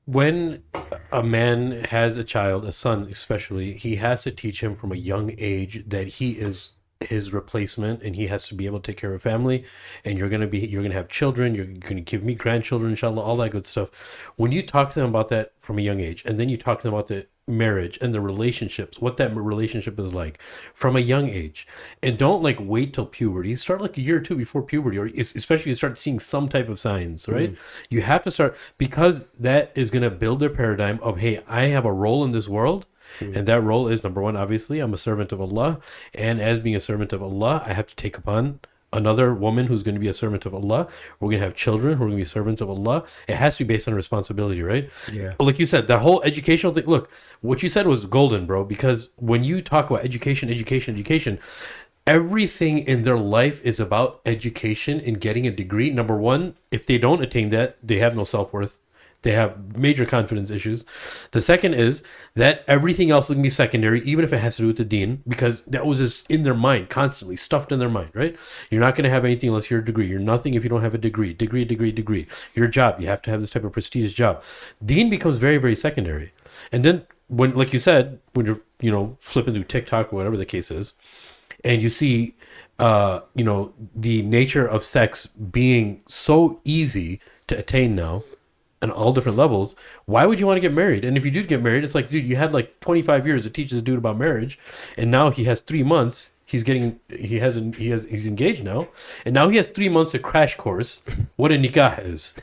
When a man has a child, a son especially, he has to teach him from a young age that he is his replacement and he has to be able to take care of a family, and you're going to have children, you're going to give me grandchildren, inshallah, all that good stuff. When you talk to them about that from a young age, and then you talk to them about the marriage and the relationships, what that relationship is like from a young age, and don't wait till puberty. Start a year or two before puberty, or especially you start seeing some type of signs, right? You have to start, because that is going to build their paradigm of, hey, I have a role in this world. And that role is, number one, obviously, I'm a servant of Allah. And as being a servant of Allah, I have to take upon another woman who's going to be a servant of Allah. We're going to have children who are going to be servants of Allah. It has to be based on responsibility, right? Yeah. But like you said, that whole educational thing, look, what you said was golden, bro, because when you talk about education, everything in their life is about education and getting a degree. Number one, if they don't attain that, they have no self-worth. They have major confidence issues. The second is that everything else can be secondary, even if it has to do with the deen, because that was just in their mind, constantly stuffed in their mind, right? You're not going to have anything unless you're a degree. You're nothing if you don't have a degree. Degree. Your job, you have to have this type of prestigious job. Deen becomes very, very secondary. And then when, like you said, when you're, flipping through TikTok or whatever the case is, and you see, the nature of sex being so easy to attain now, on all different levels, why would you want to get married? And if you do get married, it's dude, you had 25 years to teach this dude about marriage, and now he has 3 months. He's engaged now, and now he has 3 months to crash course what a nikah is.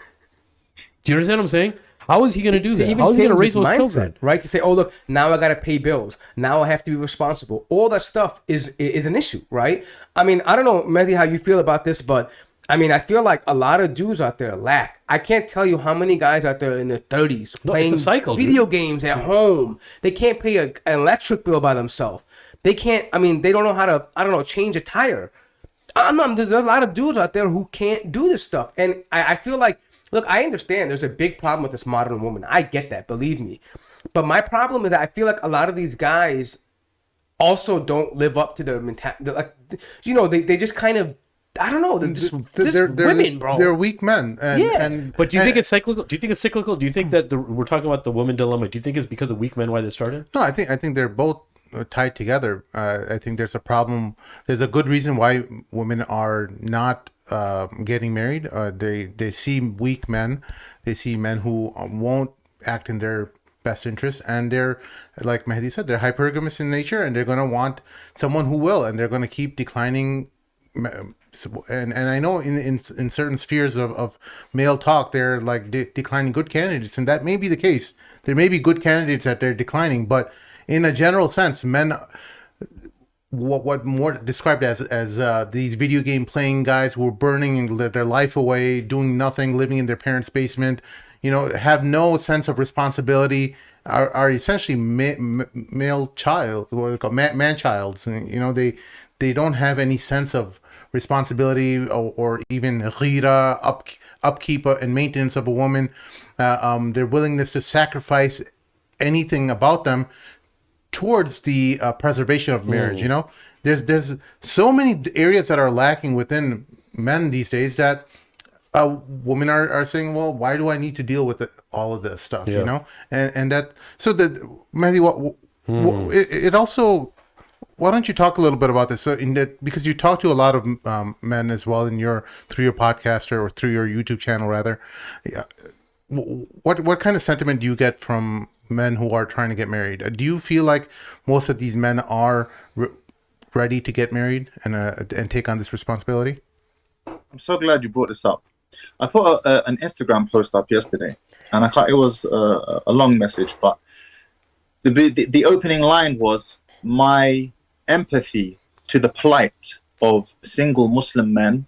Do you understand what I'm saying? How is he going to do that? How is he going to raise those children? Right? To say, oh, look, now I got to pay bills. Now I have to be responsible. All that stuff is an issue, right? I mean, I don't know, Mahdi, how you feel about this, but I mean, I feel like a lot of dudes out there lack. I can't tell you how many guys out there in their 30s playing video games at home. They can't pay an electric bill by themselves. They can't, they don't know how to, change a tire. There's a lot of dudes out there who can't do this stuff. And I feel like, look, I understand there's a big problem with this modern woman. I get that, believe me. But my problem is that I feel like a lot of these guys also don't live up to their mentality. They just kind of, I don't know. They're women, bro. They're weak men. But do you think it's cyclical? Do you think it's cyclical? Do you think that we're talking about the woman dilemma? Do you think it's because of weak men why they started? No, I think they're both tied together. I think there's a problem. There's a good reason why women are not getting married. They see weak men. They see men who won't act in their best interest, and they're, like Mahdi said, they're hypergamous in nature, and they're going to want someone who will, and they're going to keep declining. And I know in certain spheres of male talk, they're declining good candidates, and that may be the case. There may be good candidates that they're declining, but in a general sense, men, what more described as these video game playing guys who are burning their life away, doing nothing, living in their parents' basement, have no sense of responsibility, are essentially male child, what we call man-childs. They don't have any sense of responsibility or even ghira, upkeep and maintenance of a woman. Their willingness to sacrifice anything about them towards the preservation of marriage. There's so many areas that are lacking within men these days that women are saying, well, why do I need to deal with all of this stuff, Yeah. you know? And that, so that, Mahdi, it also, why don't you talk a little bit about this? So in that, because you talk to a lot of men as well through your podcast or through your YouTube channel rather. Yeah. What kind of sentiment do you get from men who are trying to get married? Do you feel like most of these men are ready to get married and take on this responsibility? I'm so glad you brought this up. I put an Instagram post up yesterday, and it was a long message, but the opening line was my empathy to the plight of single Muslim men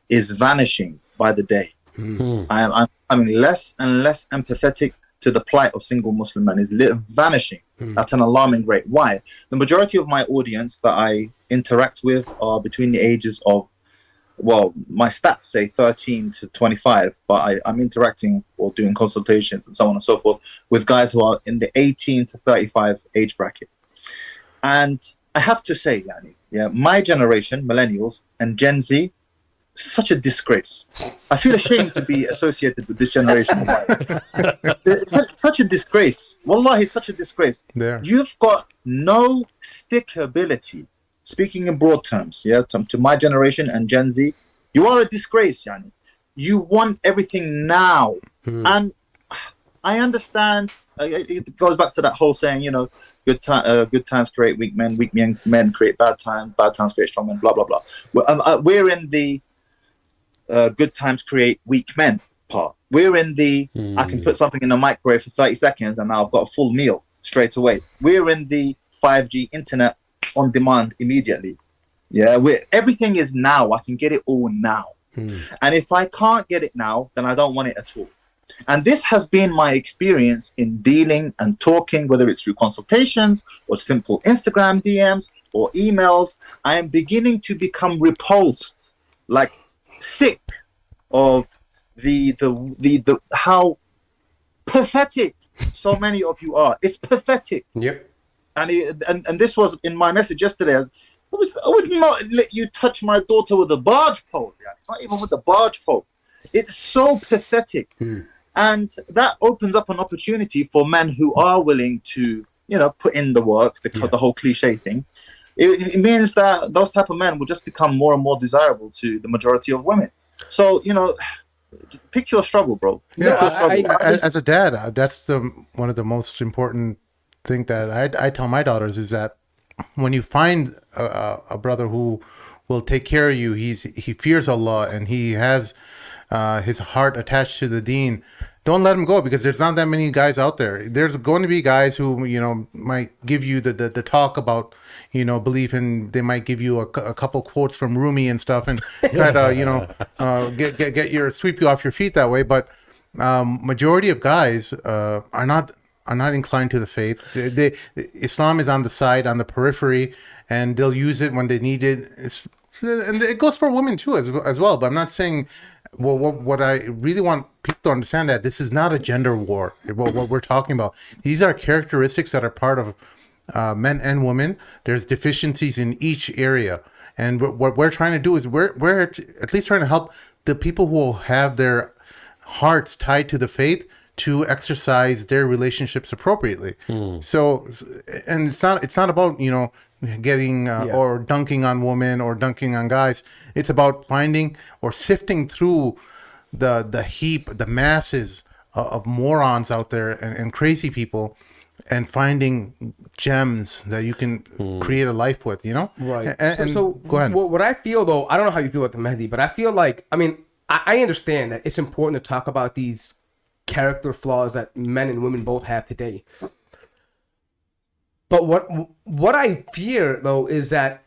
is vanishing by the day. I'm becoming less and less empathetic to the plight of single Muslim men. Is vanishing at an alarming rate. Why? The majority of my audience that I interact with are between the ages of, well, my stats say 13 to 25, but I'm interacting or doing consultations and so on and so forth with guys who are in the 18 to 35 age bracket. And I have to say, Yani, my generation, millennials and Gen Z, such a disgrace. I feel ashamed to be associated with this generation. It's such a disgrace. Wallahi, it's such a disgrace. There. You've got no stickability. Speaking in broad terms, to my generation and Gen Z, you are a disgrace, Yani. You want everything now. And I understand, it goes back to that whole saying, you know, good times create weak men create bad times create strong men, blah, blah, blah. We're in the good times create weak men part. We're in the I can put something in the microwave for 30 seconds and now I've got a full meal straight away. We're in the 5G internet on demand immediately. Everything is now. I can get it all now. And if I can't get it now, then I don't want it at all. And this has been my experience in dealing and talking, whether it's through consultations or simple Instagram DMs or emails. I am beginning to become repulsed, like sick of the how pathetic so many of you are. It's pathetic. Yep. And this was in my message yesterday. I would not let you touch my daughter with a barge pole. Not even with a barge pole. It's so pathetic. And that opens up an opportunity for men who are willing to, you know, put in the work, the whole cliche thing. It means that those type of men will just become more and more desirable to the majority of women. So, you know, pick your struggle, bro. As a dad, that's one of the most important thing that I tell my daughters is that when you find a brother who will take care of you, he fears Allah and he has his heart attached to the deen. Don't let him go, because there's not that many guys out there. There's going to be guys who, you know, might give you the talk about, you know, belief, and they might give you a couple quotes from Rumi and stuff and try to, you know, sweep you off your feet that way. But majority of guys are not inclined to the faith. Islam is on the periphery, and they'll use it when they need it. And it goes for women too as well. But I'm not saying. Well, what I really want people to understand, that this is not a gender war. What we're talking about, these are characteristics that are part of men and women. There's deficiencies in each area, and what we're trying to do is we're at least trying to help the people who have their hearts tied to the faith to exercise their relationships appropriately. So, and it's not about, you know, getting or dunking on women or dunking on guys. It's about finding or sifting through the masses of morons out there and crazy people, and finding gems that you can create a life with, you know? Right. So go ahead. What I feel, though, I don't know how you feel about the Mahdi, but I feel like, I mean, I understand that it's important to talk about these character flaws that men and women both have today. But what I fear, though, is that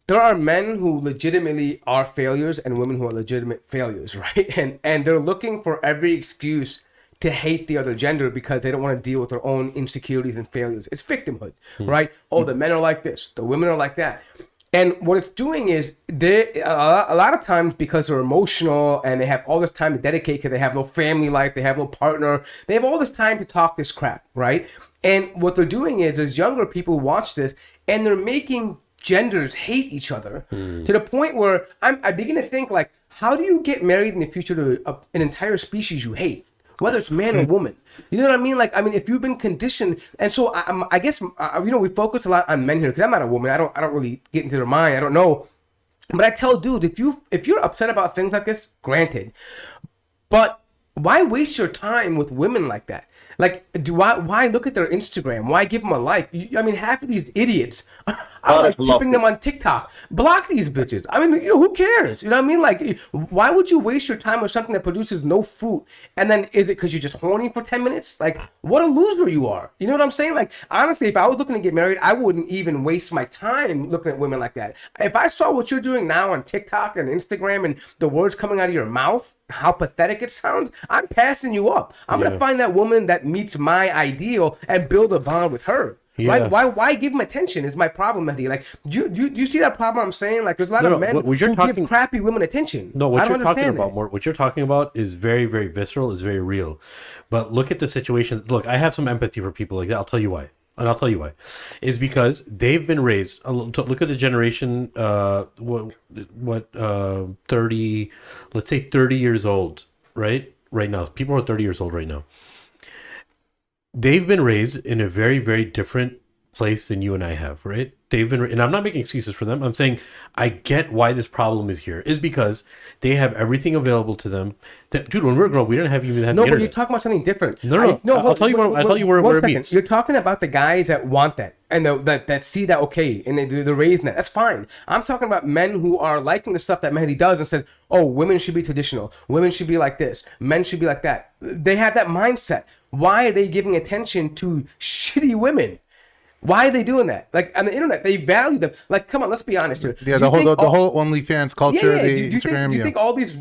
there are men who legitimately are failures and women who are legitimate failures, right? And they're looking for every excuse to hate the other gender because they don't want to deal with their own insecurities and failures. It's victimhood, right? Oh, the men are like this, the women are like that. And what it's doing is, a lot of times, because they're emotional and they have all this time to dedicate because they have no family life, they have no partner, they have all this time to talk this crap, right? And what they're doing is, there's younger people who watch this and they're making genders hate each other to the point where I begin to think like, how do you get married in the future to an entire species you hate? Whether it's man or woman, you know what I mean? Like, I mean, if you've been conditioned, and so I guess you know, we focus a lot on men here because I'm not a woman. I don't really get into their mind. I don't know, but I tell dudes, if you're upset about things like this, granted, but why waste your time with women like that? Like, why look at their Instagram? Why give them a like? I mean, half of these idiots are like tipping them on TikTok. Block these bitches. I mean, you know, who cares? You know what I mean? Like, why would you waste your time with something that produces no fruit? And then is it because you're just horny for 10 minutes? Like, what a loser you are. You know what I'm saying? Like, honestly, if I was looking to get married, I wouldn't even waste my time looking at women like that. If I saw what you're doing now on TikTok and Instagram and the words coming out of your mouth, how pathetic it sounds, I'm passing you up. I'm gonna find that woman that meets my ideal and build a bond with her. Yeah. Why give him attention is my problem, Mahdi. Like, do you see that problem I'm saying? Like, there's a lot of men who give crappy women attention. No, what you're talking about, what you're talking about is very, very visceral, is very real. But look at the situation. Look, I have some empathy for people like that. I'll tell you why. And I'll tell you why. Is because they've been raised. Look at the generation. 30. Let's say 30 years old. Right now, people are 30 years old right now. They've been raised in a very, very different place than you and I have. Right? They've been, and I'm not making excuses for them. I'm saying I get why this problem is here. Is because they have everything available to them. Dude, when we were growing up, we didn't have the internet. No, but you're talking about something different. No. I'll tell you where it means. You're talking about the guys that want that and that see that okay and they're raising that. That's fine. I'm talking about men who are liking the stuff that Mahdi does and says, oh, women should be traditional. Women should be like this. Men should be like that. They have that mindset. Why are they giving attention to shitty women? Why are they doing that? Like, on the internet, they value them. Like, come on, let's be honest here. Yeah, the whole OnlyFans culture, the Instagram. Do you think all these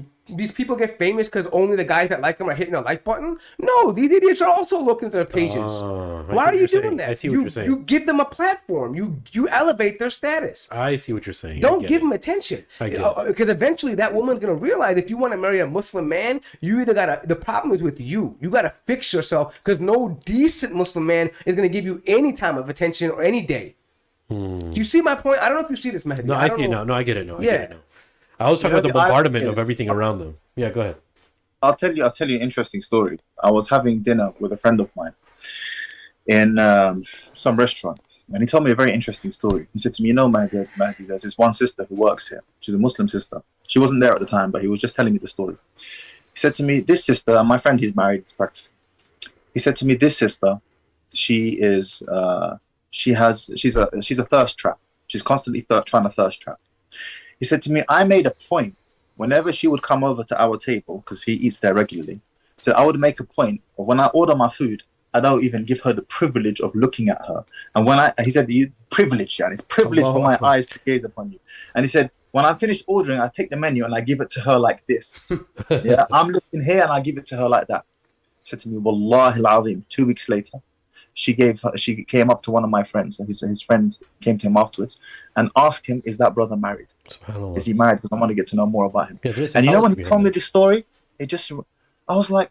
people get famous because only the guys that like them are hitting the like button? No, these idiots are also looking at their pages. Why are you doing that? I see what you're saying. You give them a platform. You elevate their status. I see what you're saying. Don't give them attention. Because eventually that woman's going to realize if you want to marry a Muslim man, you either got to, the problem is with you. You got to fix yourself because no decent Muslim man is going to give you any time of attention or any day. Do you see my point? I don't know if you see this, Mahdi. No, I see it now. No, I get it now. I get it now. I was talking about the bombardment of everything around them. Yeah, go ahead. I'll tell you an interesting story. I was having dinner with a friend of mine in some restaurant, and he told me a very interesting story. He said to me, you know, Mahdi, there's this one sister who works here. She's a Muslim sister. She wasn't there at the time, but he was just telling me the story. He said to me, this sister, and my friend, he's married, he's practicing. He said to me, this sister, she's a thirst trap. She's constantly trying to thirst trap. He said to me, I made a point whenever she would come over to our table, because he eats there regularly, so I would make a point of when I order my food, I don't even give her the privilege of looking at her. And he said, privilege, yeah, it's privilege for my eyes to gaze upon you. And he said, when I'm finished ordering, I take the menu and I give it to her like this. Yeah, I'm looking here and I give it to her like that. He said to me, Wallahi al-Azim, 2 weeks later, she came up to one of my friends, and his friend came to him afterwards and asked him, is that brother married? Is he married? Because I want to get to know more about him. Yeah, and you know, when he told me this story, I was like,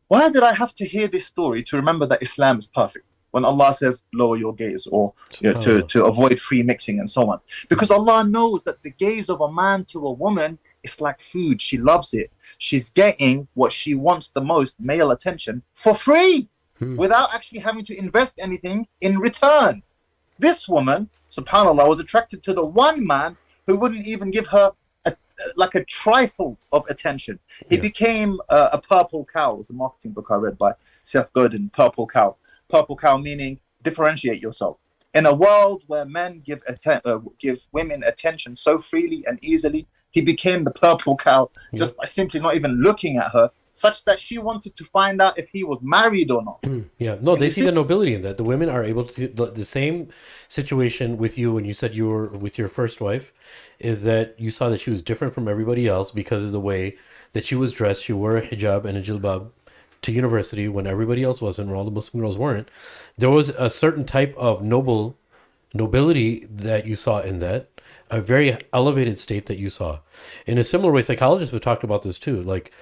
why did I have to hear this story to remember that Islam is perfect? When Allah says, lower your gaze, or to avoid free mixing and so on. Because Allah knows that the gaze of a man to a woman is like food. She loves it. She's getting what she wants the most, male attention, for free. Without actually having to invest anything in return. This woman, subhanAllah, was attracted to the one man who wouldn't even give her a trifle of attention. He became a purple cow. It was a marketing book I read by Seth Godin, Purple Cow. Purple cow meaning differentiate yourself. In a world where men give women attention so freely and easily, he became the purple cow just by simply not even looking at her, such that she wanted to find out if he was married or not. Yeah, no, they see the nobility in that. The women are able to, the same situation with you when you said you were with your first wife, is that you saw that she was different from everybody else because of the way that she was dressed. She wore a hijab and a jilbab to university when everybody else wasn't, when all the Muslim girls weren't. There was a certain type of nobility that you saw in that, a very elevated state that you saw. In a similar way, psychologists have talked about this too. Like,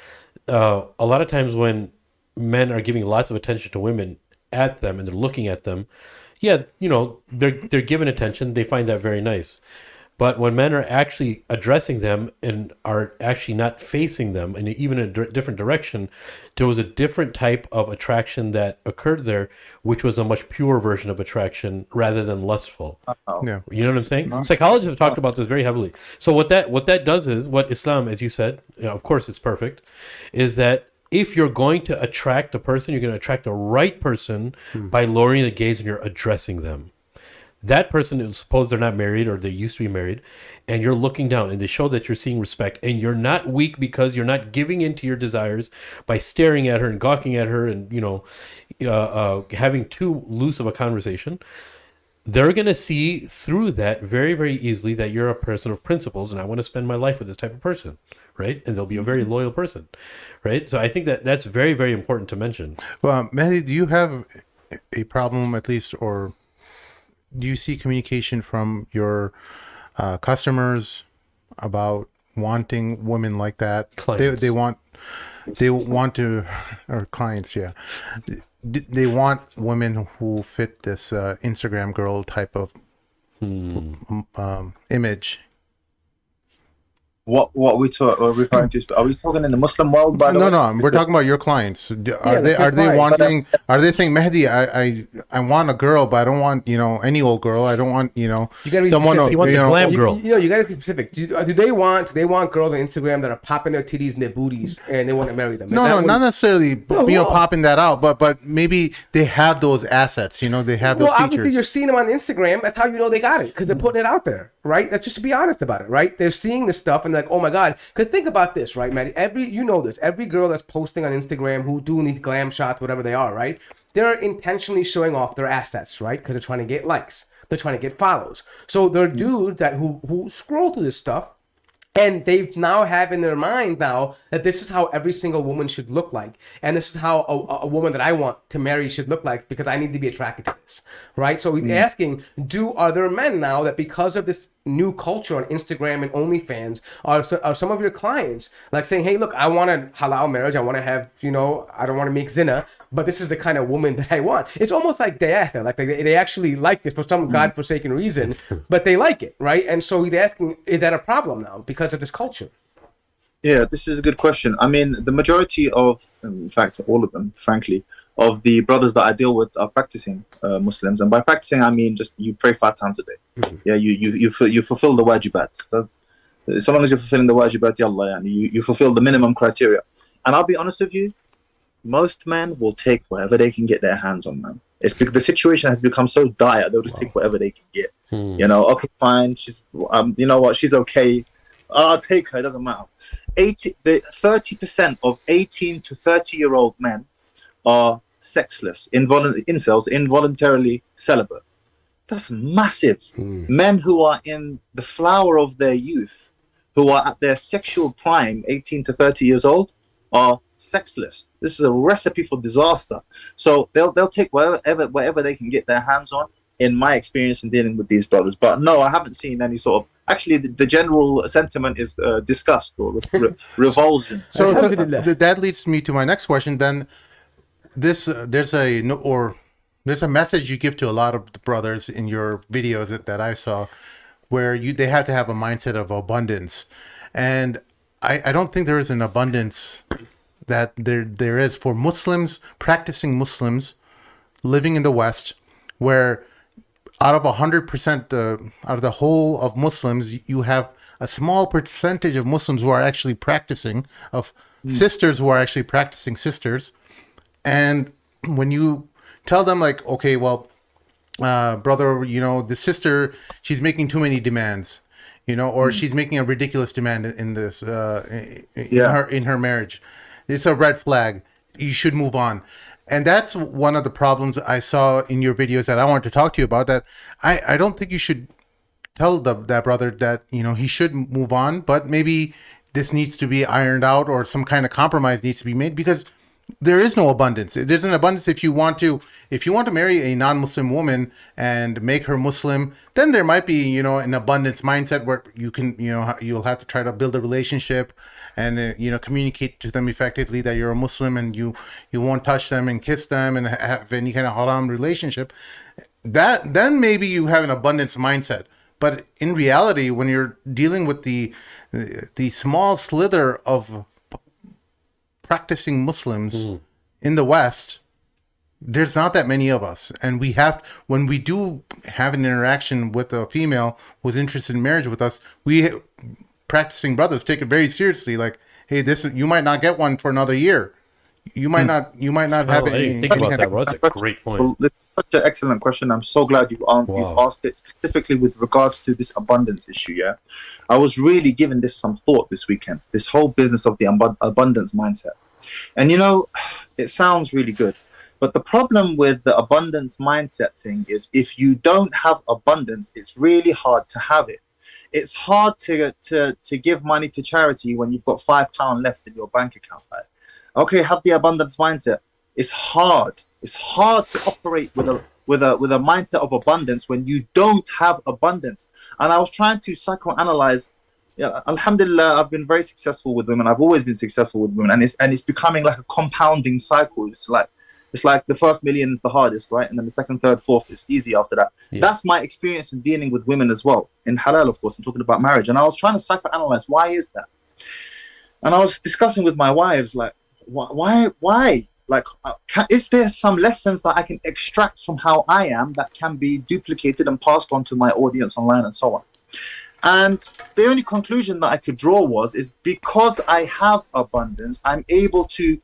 a lot of times when men are giving lots of attention to women at them and they're looking at them, yeah, you know, they're given attention. They find that very nice. But when men are actually addressing them and are actually not facing them, and even in a different direction, there was a different type of attraction that occurred there, which was a much pure version of attraction rather than lustful. Yeah. You know what I'm saying? Psychologists have talked about this very heavily. So what that does is, what Islam, as you said, you know, of course it's perfect, is that if you're going to attract a person, you're going to attract the right person by lowering the gaze and you're addressing them. That person, suppose they're not married or they used to be married, and you're looking down and they show that you're seeing respect and you're not weak because you're not giving in to your desires by staring at her and gawking at her and, you know, having too loose of a conversation. They're going to see through that very, very easily that you're a person of principles and I want to spend my life with this type of person, right? And they'll be a very loyal person, right? So I think that that's very, very important to mention. Well, Mahdi, do you have a problem, at least, or do you see communication from your customers about wanting women like that? Clients. They want to, or clients, yeah. They want women who fit this Instagram girl type of image. What are we referring to? Are we talking in the Muslim world? By the way? No. We're talking about your clients. Are they wanting? Are they saying, Mahdi, I want a girl, but I don't want, you know, any old girl. I don't want, you know, You gotta be someone. specific. He wants a glam girl. You know, you gotta be specific. Do they want girls on Instagram that are popping their titties and their booties and they want to marry them? No, not necessarily, No, you know, well- popping that out, but maybe they have those assets. You know, they have those Well, obviously, features. you're seeing them on Instagram. That's how you know they got it, because they're putting it out there, right? That's just to be honest about it, right? They're seeing this stuff and they're like, oh my god. Because think about this, right, Maddie? Every girl that's posting on Instagram who's doing these glam shots, whatever they are, right? They're intentionally showing off their assets, right? Because they're trying to get likes, they're trying to get follows. So there are dudes that who scroll through this stuff. And they now have in their mind now that this is how every single woman should look like. And this is how a woman that I want to marry should look like, because I need to be attracted to this, right? So he's asking, do other men now that because of this new culture on Instagram and OnlyFans are some of your clients like saying, hey, look, I want a halal marriage. I want to have, you know, I don't want to make zina, but this is the kind of woman that I want. It's almost like Tate, like they actually like this for some godforsaken reason, but they like it, right? And so he's asking, is that a problem now because of this culture? Yeah, this is a good question. I mean, the majority of, in fact, all of them, frankly, of the brothers that I deal with are practicing Muslims, and by practicing I mean just you pray 5 times a day. Mm-hmm. Yeah, you fulfill the wajibat. So long as you're fulfilling the wajibat, yallah, and you fulfill the minimum criteria. And I'll be honest with you, most men will take whatever they can get their hands on, man. It's because the situation has become so dire, they'll just take whatever they can get. You know, okay, fine, she's you know what, she's okay. I'll take her, it doesn't matter. 30% of 18 to 30-year-old men are sexless, incels, involuntarily celibate. That's massive. Men who are in the flower of their youth, who are at their sexual prime, 18 to 30 years old, are sexless. This is a recipe for disaster. So they'll take whatever they can get their hands on, in my experience in dealing with these brothers. But no, I haven't seen any sort of, actually the general sentiment is disgust or revulsion. So that leads me to my next question. Then there's a message you give to a lot of the brothers in your videos that I saw, where they had to have a mindset of abundance, and I don't think there is an abundance that there is for Muslims, practicing Muslims living in the West, where out of 100%, out of the whole of Muslims, you have a small percentage of Muslims who are actually practicing, of sisters who are actually practicing sisters. And when you tell them, like, okay, well, brother, you know, the sister, she's making too many demands, you know, or she's making a ridiculous demand in this, in her marriage, it's a red flag. You should move on. And that's one of the problems I saw in your videos that I wanted to talk to you about, that I don't think you should tell that brother that, you know, he should move on, but maybe this needs to be ironed out or some kind of compromise needs to be made, because there is no abundance. There's an abundance if you want to marry a non-Muslim woman and make her Muslim, then there might be, you know, an abundance mindset where you can, you know, you'll have to try to build a relationship and, you know, communicate to them effectively that you're a Muslim and you won't touch them and kiss them and have any kind of haram relationship. then maybe you have an abundance mindset. But in reality, when you're dealing with the small slither of practicing Muslims in the West, there's not that many of us, and when we do have an interaction with a female who's interested in marriage with us, we practicing brothers take it very seriously. Like, hey, you might not get one for another year. You might not have I didn't think about that, bro. That's a great point. Well, it's such an excellent question. I'm so glad you asked it specifically with regards to this abundance issue. Yeah, I was really giving this some thought this weekend. This whole business of the abundance mindset, and it sounds really good. But the problem with the abundance mindset thing is if you don't have abundance, it's really hard to have it. It's hard to give money to charity when you've got £5 left in your bank account. Right? Okay, have the abundance mindset. It's hard. It's hard to operate with a mindset of abundance when you don't have abundance. And I was trying to psychoanalyze. Yeah, alhamdulillah, I've been very successful with women. I've always been successful with women, and it's becoming like a compounding cycle. It's like the first million is the hardest, right? And then the second, third, fourth is easy after that. Yeah. That's my experience in dealing with women as well. In halal, of course, I'm talking about marriage. And I was trying to psychoanalyze, why is that? And I was discussing with my wives, like, why? Like, is there some lessons that I can extract from how I am that can be duplicated and passed on to my audience online and so on? And the only conclusion that I could draw is because I have abundance, I'm able to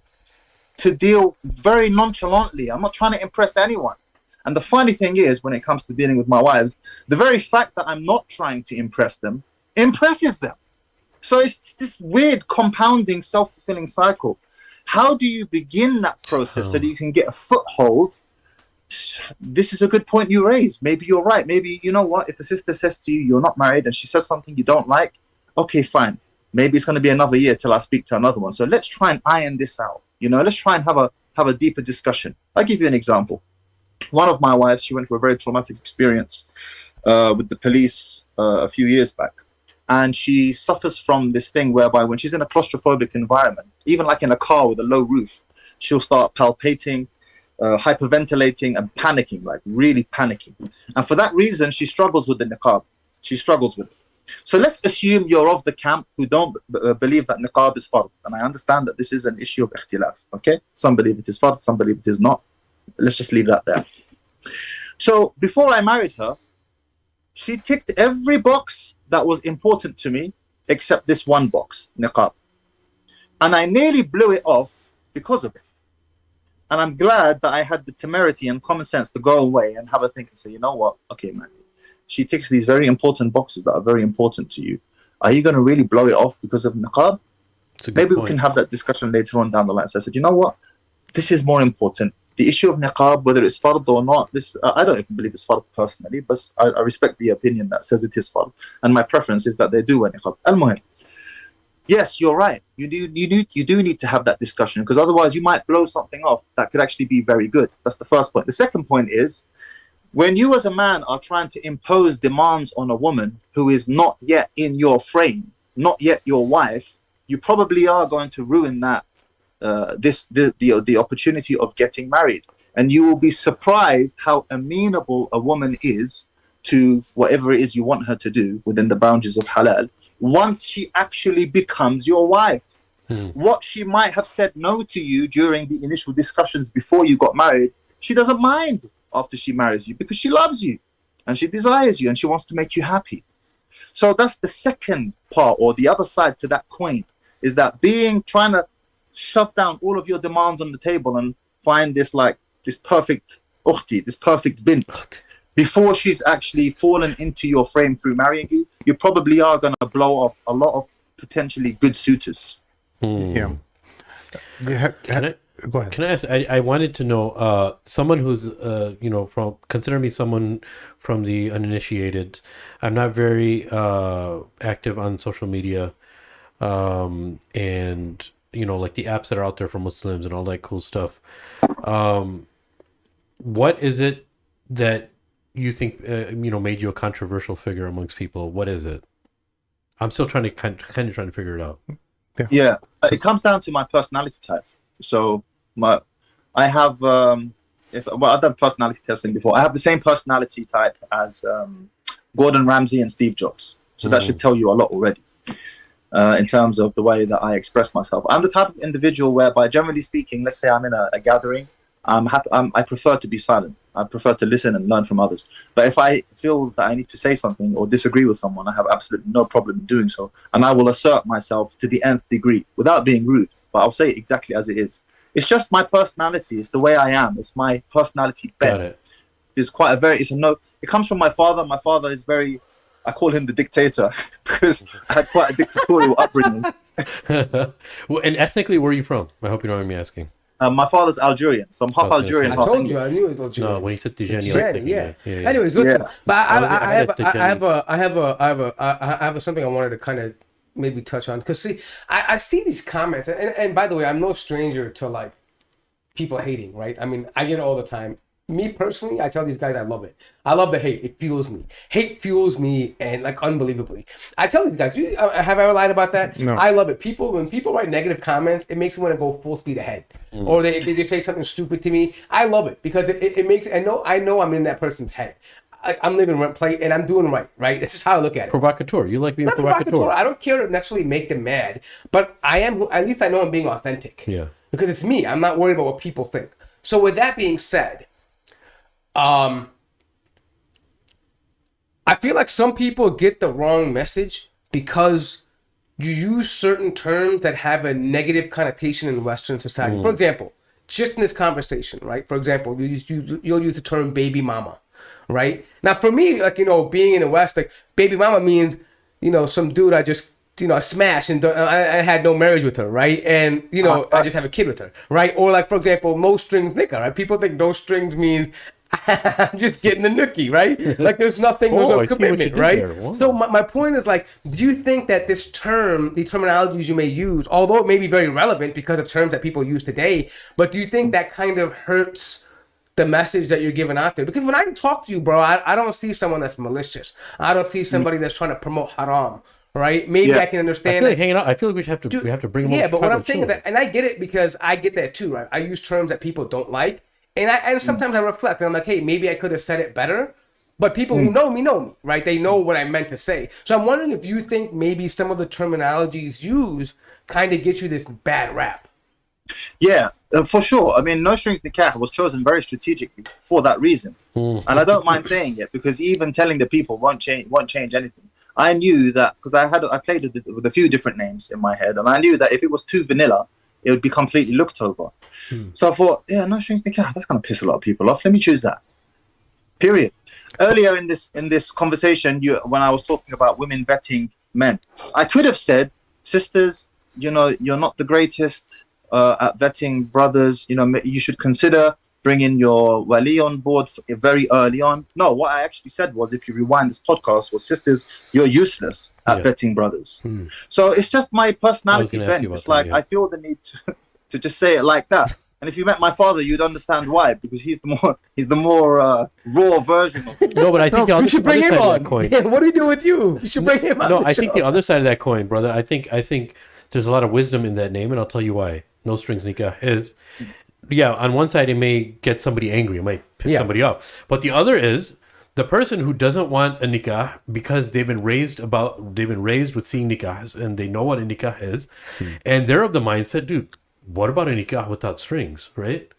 deal very nonchalantly. I'm not trying to impress anyone. And the funny thing is, when it comes to dealing with my wives, the very fact that I'm not trying to impress them impresses them. So it's this weird compounding self-fulfilling cycle. How do you begin that process so that you can get a foothold? This is a good point you raised. Maybe you're right. Maybe, you know what, if a sister says to you, you're not married, and she says something you don't like, okay, fine. Maybe it's going to be another year till I speak to another one. So let's try and iron this out. Let's try and have a deeper discussion. I'll give you an example. One of my wives, she went through a very traumatic experience with the police a few years back. And she suffers from this thing whereby when she's in a claustrophobic environment, even like in a car with a low roof, she'll start palpating, hyperventilating and panicking, like really panicking. And for that reason, she struggles with the niqab. She struggles with it. So let's assume you're of the camp who don't believe that niqab is fard. And I understand that this is an issue of ikhtilaf, okay? Some believe it is fard, some believe it is not. Let's just leave that there. So before I married her, she ticked every box that was important to me except this one box, niqab. And I nearly blew it off because of it. And I'm glad that I had the temerity and common sense to go away and have a think and say, you know what? Okay, man. She ticks these very important boxes that are very important to you. Are you going to really blow it off because of niqab? Maybe we can have that discussion later on down the line. So I said, you know what? This is more important. The issue of niqab, whether it's fard or not, I don't even believe it's fard personally, but I respect the opinion that says it is fard. And my preference is that they do wear niqab. Al-Muhim. Yes, you're right. You do need to have that discussion, because otherwise you might blow something off that could actually be very good. That's the first point. The second point is, when you as a man are trying to impose demands on a woman who is not yet in your frame, not yet your wife, you probably are going to ruin that the opportunity of getting married. And you will be surprised how amenable a woman is to whatever it is you want her to do within the boundaries of halal once she actually becomes your wife. What she might have said no to you during the initial discussions before you got married, she doesn't mind after she marries you, because she loves you and she desires you and she wants to make you happy. So that's the second part, or the other side to that coin, is that trying to shove down all of your demands on the table and find this perfect ukhti, this perfect bint, before she's actually fallen into your frame through marrying you, you probably are going to blow off a lot of potentially good suitors. Yeah. Go ahead. Can I ask? I wanted to know, someone who's consider me someone from the uninitiated. I'm not very active on social media, and like the apps that are out there for Muslims and all that cool stuff. What is it that you think made you a controversial figure amongst people? What is it? I'm still trying to kind of trying to figure it out. Yeah, it comes down to my personality type. So I have I've done personality testing before. I have the same personality type as Gordon Ramsay and Steve Jobs. So that should tell you a lot already in terms of the way that I express myself. I'm the type of individual whereby, generally speaking, let's say I'm in a gathering, I prefer to be silent. I prefer to listen and learn from others. But if I feel that I need to say something or disagree with someone, I have absolutely no problem in doing so. And I will assert myself to the nth degree without being rude. But I'll say it exactly as it is. It's just my personality. It's the way I am. It's my personality bent. Got it. It's quite a very, it comes from my father. My father is very, I call him the dictator because I had quite a dictatorial upbringing. Well, and ethnically, where are you from? I hope you don't mind me asking. My father's Algerian, so I'm half Algerian. I half told English. you, I knew it was Algerian. No, when he said Tidjani, Yeah. yeah. Anyways, listen, Yeah. but I I have something I wanted to kind of maybe touch on, because see, I see these comments, and by the way, I'm no stranger to like people hating, right? I mean, I get it all the time. Me personally, I tell these guys I love it. I love the hate. It fuels me. Hate fuels me, and like unbelievably. I tell these guys, have I ever lied about that? No. I love it. When people write negative comments, it makes me want to go full speed ahead. Or they say something stupid to me. I love it because it makes, I know I'm in that person's head. I'm living rent play and I'm doing right. This is how I look at it. Provocateur. You like being Not provocateur. I don't care to necessarily make them mad, but at least I know I'm being authentic. Yeah. Because it's me. I'm not worried about what people think. So with that being said, I feel like some people get the wrong message because you use certain terms that have a negative connotation in Western society. For example, just in this conversation, right? For example, you'll use the term baby mama, right? Now, for me, like, being in the West, like, baby mama means, some dude I just, smashed and I had no marriage with her, right? And, I just have a kid with her, right? Or like, for example, no strings nikah, right? People think no strings means I'm just getting the nookie, right? Like there's no commitment, right? Wow. So my point is, like, do you think that these terminologies you may use, although it may be very relevant because of terms that people use today, but do you think that kind of hurts the message that you're giving out there? Because when I talk to you, bro, I don't see someone that's malicious. I don't see somebody that's trying to promote haram, right? Maybe I can understand. I feel like hanging out. I feel like we have to bring them. Yeah, but what I'm saying is that, and I get it because I get that too, right? I use terms that people don't like. And sometimes I reflect and I'm like, hey, maybe I could have said it better. But people who know me, right? They know what I meant to say. So I'm wondering if you think maybe some of the terminologies used kind of get you this bad rap. Yeah, for sure. I mean, No Strings Nikah was chosen very strategically for that reason. And I don't mind saying it because even telling the people won't change anything. I knew that because I played with a few different names in my head, and I knew that if it was too vanilla, it would be completely looked over. So I thought, yeah, No Strings Nikah, that's going to piss a lot of people off. Let me choose that. Period. Earlier in this conversation, when I was talking about women vetting men, I could have said, sisters, you're not the greatest at vetting brothers. You should consider bringing your Wali on board very early on. No, what I actually said was, if you rewind this podcast, was, sisters, you're useless at vetting brothers. So it's just my personality bent. It's like, I feel the need to just say it like that. And if you met my father, you'd understand why, because he's the more raw version of it. No, but I think the other, you should bring him on. Yeah, what do we do with you? You should bring him on. No, I think the other side of that coin, brother. I think there's a lot of wisdom in that name, and I'll tell you why. No Strings Nikah is. Yeah, on one side, it may get somebody angry. It might piss somebody off. But the other is the person who doesn't want a nikah because they've been raised with seeing nikahs and they know what a nikah is. And they're of the mindset, dude, what about a nikah without strings, right?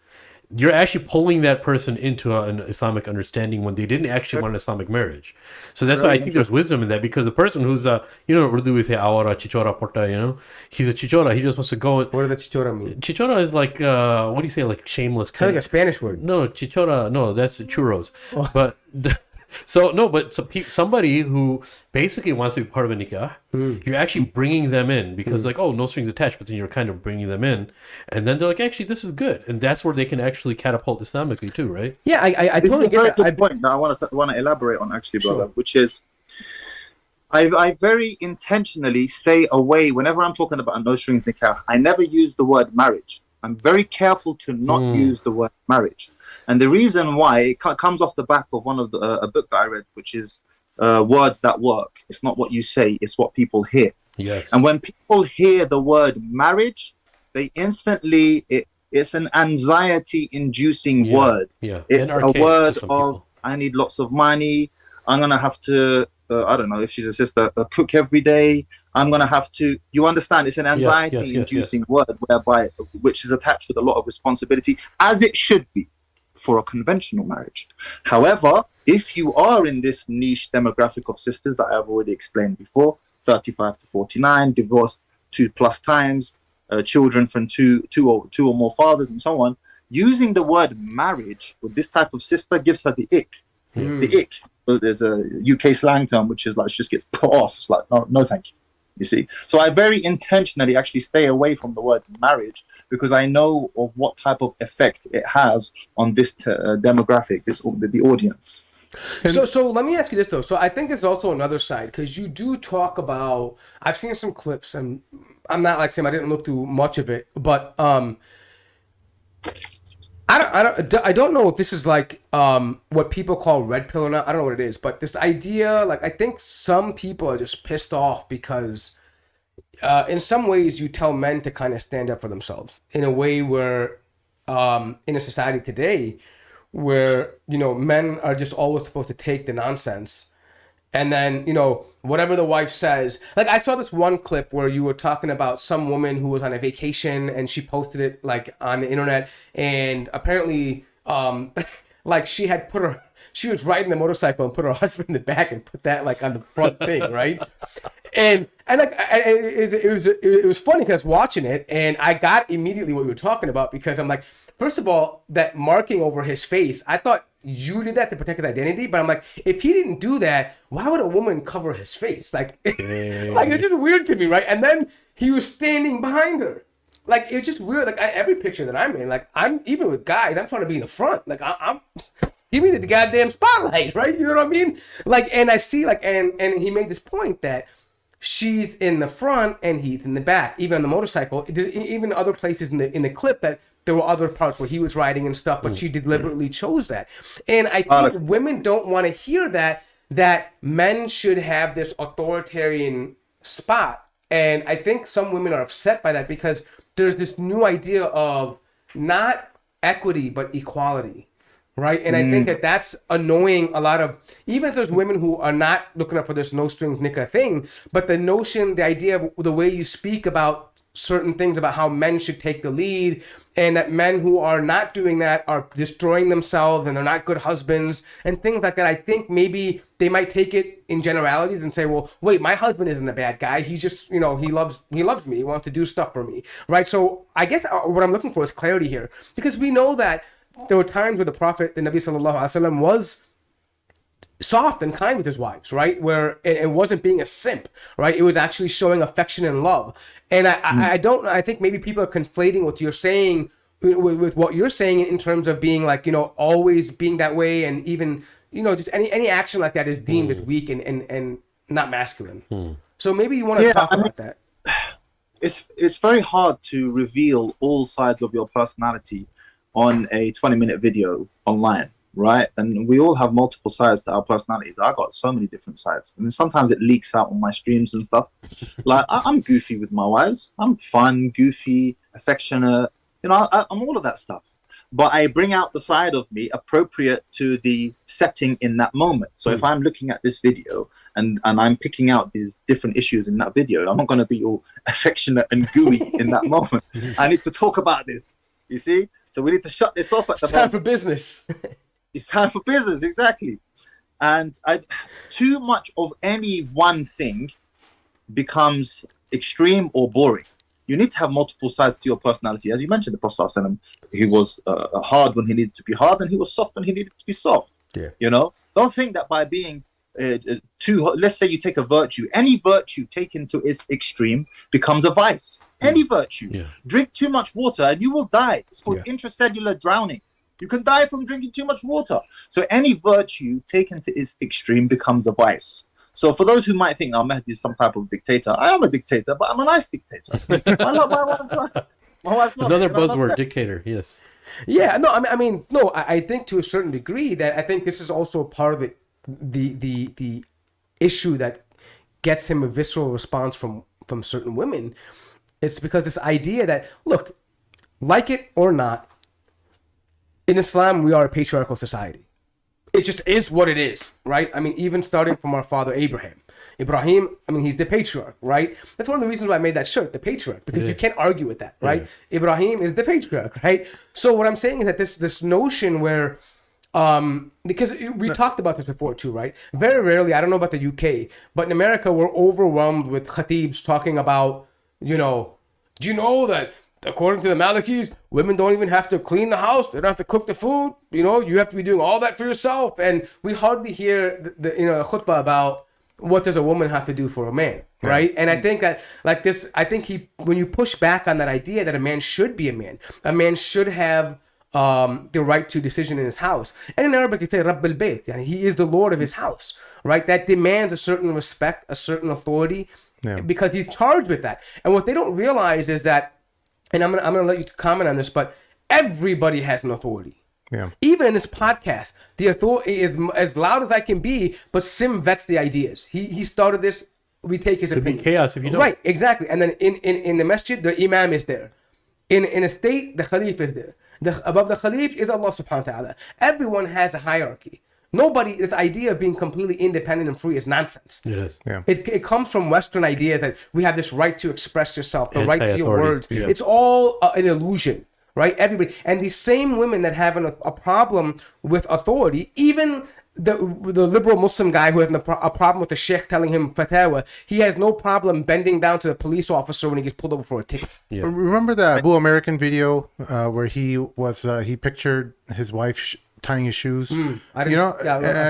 You're actually pulling that person into an Islamic understanding when they didn't actually want an Islamic marriage. So that's why I think there's wisdom in that, because the person who's Urdu we say awara chichora porta, he's a chichora. He just wants to go. What does chichora mean? Chichora is like what do you say, like shameless? It's like a Spanish word. No, chichora. No, that's churros. Oh. But somebody who basically wants to be part of a nikah, you're actually bringing them in because like, oh, no strings attached, but then you're kind of bringing them in, and then they're like, actually, this is good, and that's where they can actually catapult Islamically too, right? Yeah, I totally get that. Good point that I want to elaborate on, actually, brother, which is I very intentionally stay away whenever I'm talking about a no strings nikah. I never use the word marriage. I'm very careful to not use the word marriage. And the reason why, it comes off the back of one of a book that I read, which is Words That Work. It's not what you say, it's what people hear. Yes. And when people hear the word marriage, they instantly, It's an anxiety-inducing Yeah, word. yeah. It's And a archaic word to some of, people. I need lots of money. I'm going to have to, I don't know if she's a sister, cook every day. I'm going to have to, you understand, it's an Yes, anxiety-inducing word which is attached with a lot of responsibility, as it should be for a conventional marriage. However, if you are in this niche demographic of sisters that I've already explained before, 35 to 49, divorced 2+ times, children from two or more fathers, and so on, using the word marriage with this type of sister gives her the ick. The ick. There's a UK slang term which is like, she just gets put off. It's like, no thank you. You see, so I very intentionally actually stay away from the word marriage, because I know of what type of effect it has on this demographic, the audience. So let me ask you this though. So I think there's also another side, because you do talk about, I've seen some clips, and I'm not like saying I didn't look through much of it, but I don't know if this is like what people call red pill or not. I don't know what it is, but this idea, like, I think some people are just pissed off because in some ways you tell men to kind of stand up for themselves in a way where in a society today where, you know, men are just always supposed to take the nonsense. And then, you know, whatever the wife says, like I saw this one clip where you were talking about some woman who was on a vacation and she posted it like on the internet, and apparently like she was riding the motorcycle and put her husband in the back and put that like on the front thing, right? And like it was funny because watching it, and I got immediately what we were talking about, because I'm like, first of all, that marking over his face, I thought you did that to protect his identity, but I'm like, if he didn't do that, why would a woman cover his face? Like, like it's just weird to me, right? And then he was standing behind her. Like, it's just weird. Like, every picture that I'm in, like, I'm even with guys, I'm trying to be in the front. Like, I'm give me the goddamn spotlight, right? You know what I mean? Like, and I see, like, and he made this point that she's in the front and he's in the back, even on the motorcycle. Even other places in the clip that there were other parts where he was riding and stuff, but she deliberately chose that. And I think women don't want to hear that men should have this authoritarian spot. And I think some women are upset by that because there's this new idea of not equity, but equality. Right. And I think that's annoying a lot of, even if there's women who are not looking up for this no strings nikah thing, but the notion, the idea of the way you speak about certain things about how men should take the lead, and that men who are not doing that are destroying themselves and they're not good husbands and things like that. I think maybe they might take it in generalities and say, well, wait, my husband isn't a bad guy. He's just, you know, he loves me. He wants to do stuff for me. Right. So I guess what I'm looking for is clarity here, because we know that there were times where the Prophet, the Nabi Sallallahu Alaihi Wasallam, was soft and kind with his wives, right? Where it wasn't being a simp, right? It was actually showing affection and love. And I think maybe people are conflating what you're saying with what you're saying in terms of being like, you know, always being that way, and even, you know, just any action like that is deemed as weak and not masculine. So maybe you want to talk about that. It's very hard to reveal all sides of your personality on a 20-minute video online, right? And we all have multiple sides to our personalities. I got so many different sides. I mean, sometimes it leaks out on my streams and stuff. Like, I'm goofy with my wives. I'm fun, goofy, affectionate. You know, I'm all of that stuff. But I bring out the side of me appropriate to the setting in that moment. So if I'm looking at this video and I'm picking out these different issues in that video, I'm not going to be all affectionate and gooey in that moment. I need to talk about this, you see? So we need to shut this off at the moment. It's time for business. It's time for business, exactly. And too much of any one thing becomes extreme or boring. You need to have multiple sides to your personality. As you mentioned, the Prophet ﷺ, he was hard when he needed to be hard, and he was soft when he needed to be soft. Yeah. You know, don't think that by being let's say you take a virtue, any virtue taken to its extreme becomes a vice. Any virtue. Yeah. Drink too much water and you will die. It's called intracellular drowning. You can die from drinking too much water. So any virtue taken to its extreme becomes a vice. So for those who might think, oh, Mahdi is some type of dictator, I am a dictator, but I'm a nice dictator. I love my wife. Another buzzword, dictator, yes. Yeah, no, I mean, no, I think to a certain degree that I think this is also part of the issue that gets him a visceral response from certain women. It's because this idea that, look, like it or not, in Islam, we are a patriarchal society. It just is what it is, right? I mean, even starting from our father Abraham. Ibrahim, I mean, he's the patriarch, right? That's one of the reasons why I made that shirt, the patriarch, because you can't argue with that, right? Ibrahim is the patriarch, right? So what I'm saying is that this notion where, because we talked about this before too, right? Very rarely, I don't know about the UK, but in America, we're overwhelmed with khatibs talking about, do you know that according to the Malikis, women don't even have to clean the house. They don't have to cook the food. You have to be doing all that for yourself. And we hardly hear the khutbah about what does a woman have to do for a man, right? And I think that when you push back on that idea that a man should be a man should have the right to decision in his house. And in Arabic, you say Rabb al-Bayt, he is the Lord of his house, right? That demands a certain respect, a certain authority, because he's charged with that. And what they don't realize is that, and I'm gonna let you comment on this, but everybody has an authority. Yeah. Even in this podcast, the authority is as loud as I can be, but Sim vets the ideas. He started this. We take his opinion. It'd be chaos if you don't. Right, exactly. And then in the masjid, the imam is there. In a state, the khalif is there. Above the khalif is Allah subhanahu wa ta'ala. Everyone has a hierarchy. This idea of being completely independent and free is nonsense. It is. Yeah. It comes from Western ideas that we have this right to express yourself, the right to your words. Yeah. It's all an illusion, right? Everybody. And these same women that have a problem with authority, even the liberal Muslim guy who has a problem with the sheikh telling him fatwa, he has no problem bending down to the police officer when he gets pulled over for a ticket. Yeah. Remember the Abu American video where he pictured his wife tying his shoes? I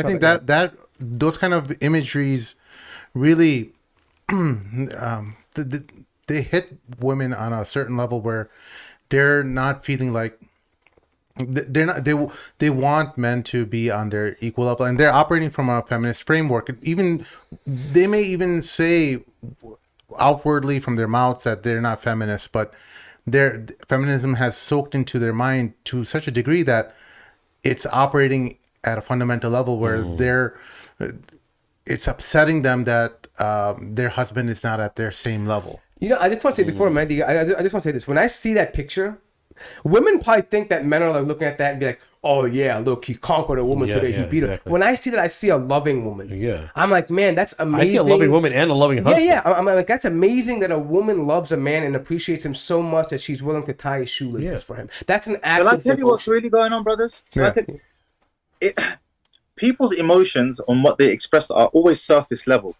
think that those kind of imageries really they hit women on a certain level where they're not feeling like they want men to be on their equal level, and they're operating from a feminist framework. Even they may even say outwardly from their mouths that they're not feminists, but their feminism has soaked into their mind to such a degree that it's operating at a fundamental level where it's upsetting them that their husband is not at their same level. I just want to say before, Mahdi, I just want to say this. When I see that picture, women probably think that men are like looking at that and be like, oh yeah, look, he conquered a woman today, he beat her. When I see that, I see a loving woman. Yeah. I'm like, man, that's amazing. I see a loving woman and a loving husband. Yeah. I'm like, that's amazing that a woman loves a man and appreciates him so much that she's willing to tie his shoelaces for him. That's an act Shall I of tell you what's really going on, brothers? People's emotions on what they express are always surface level.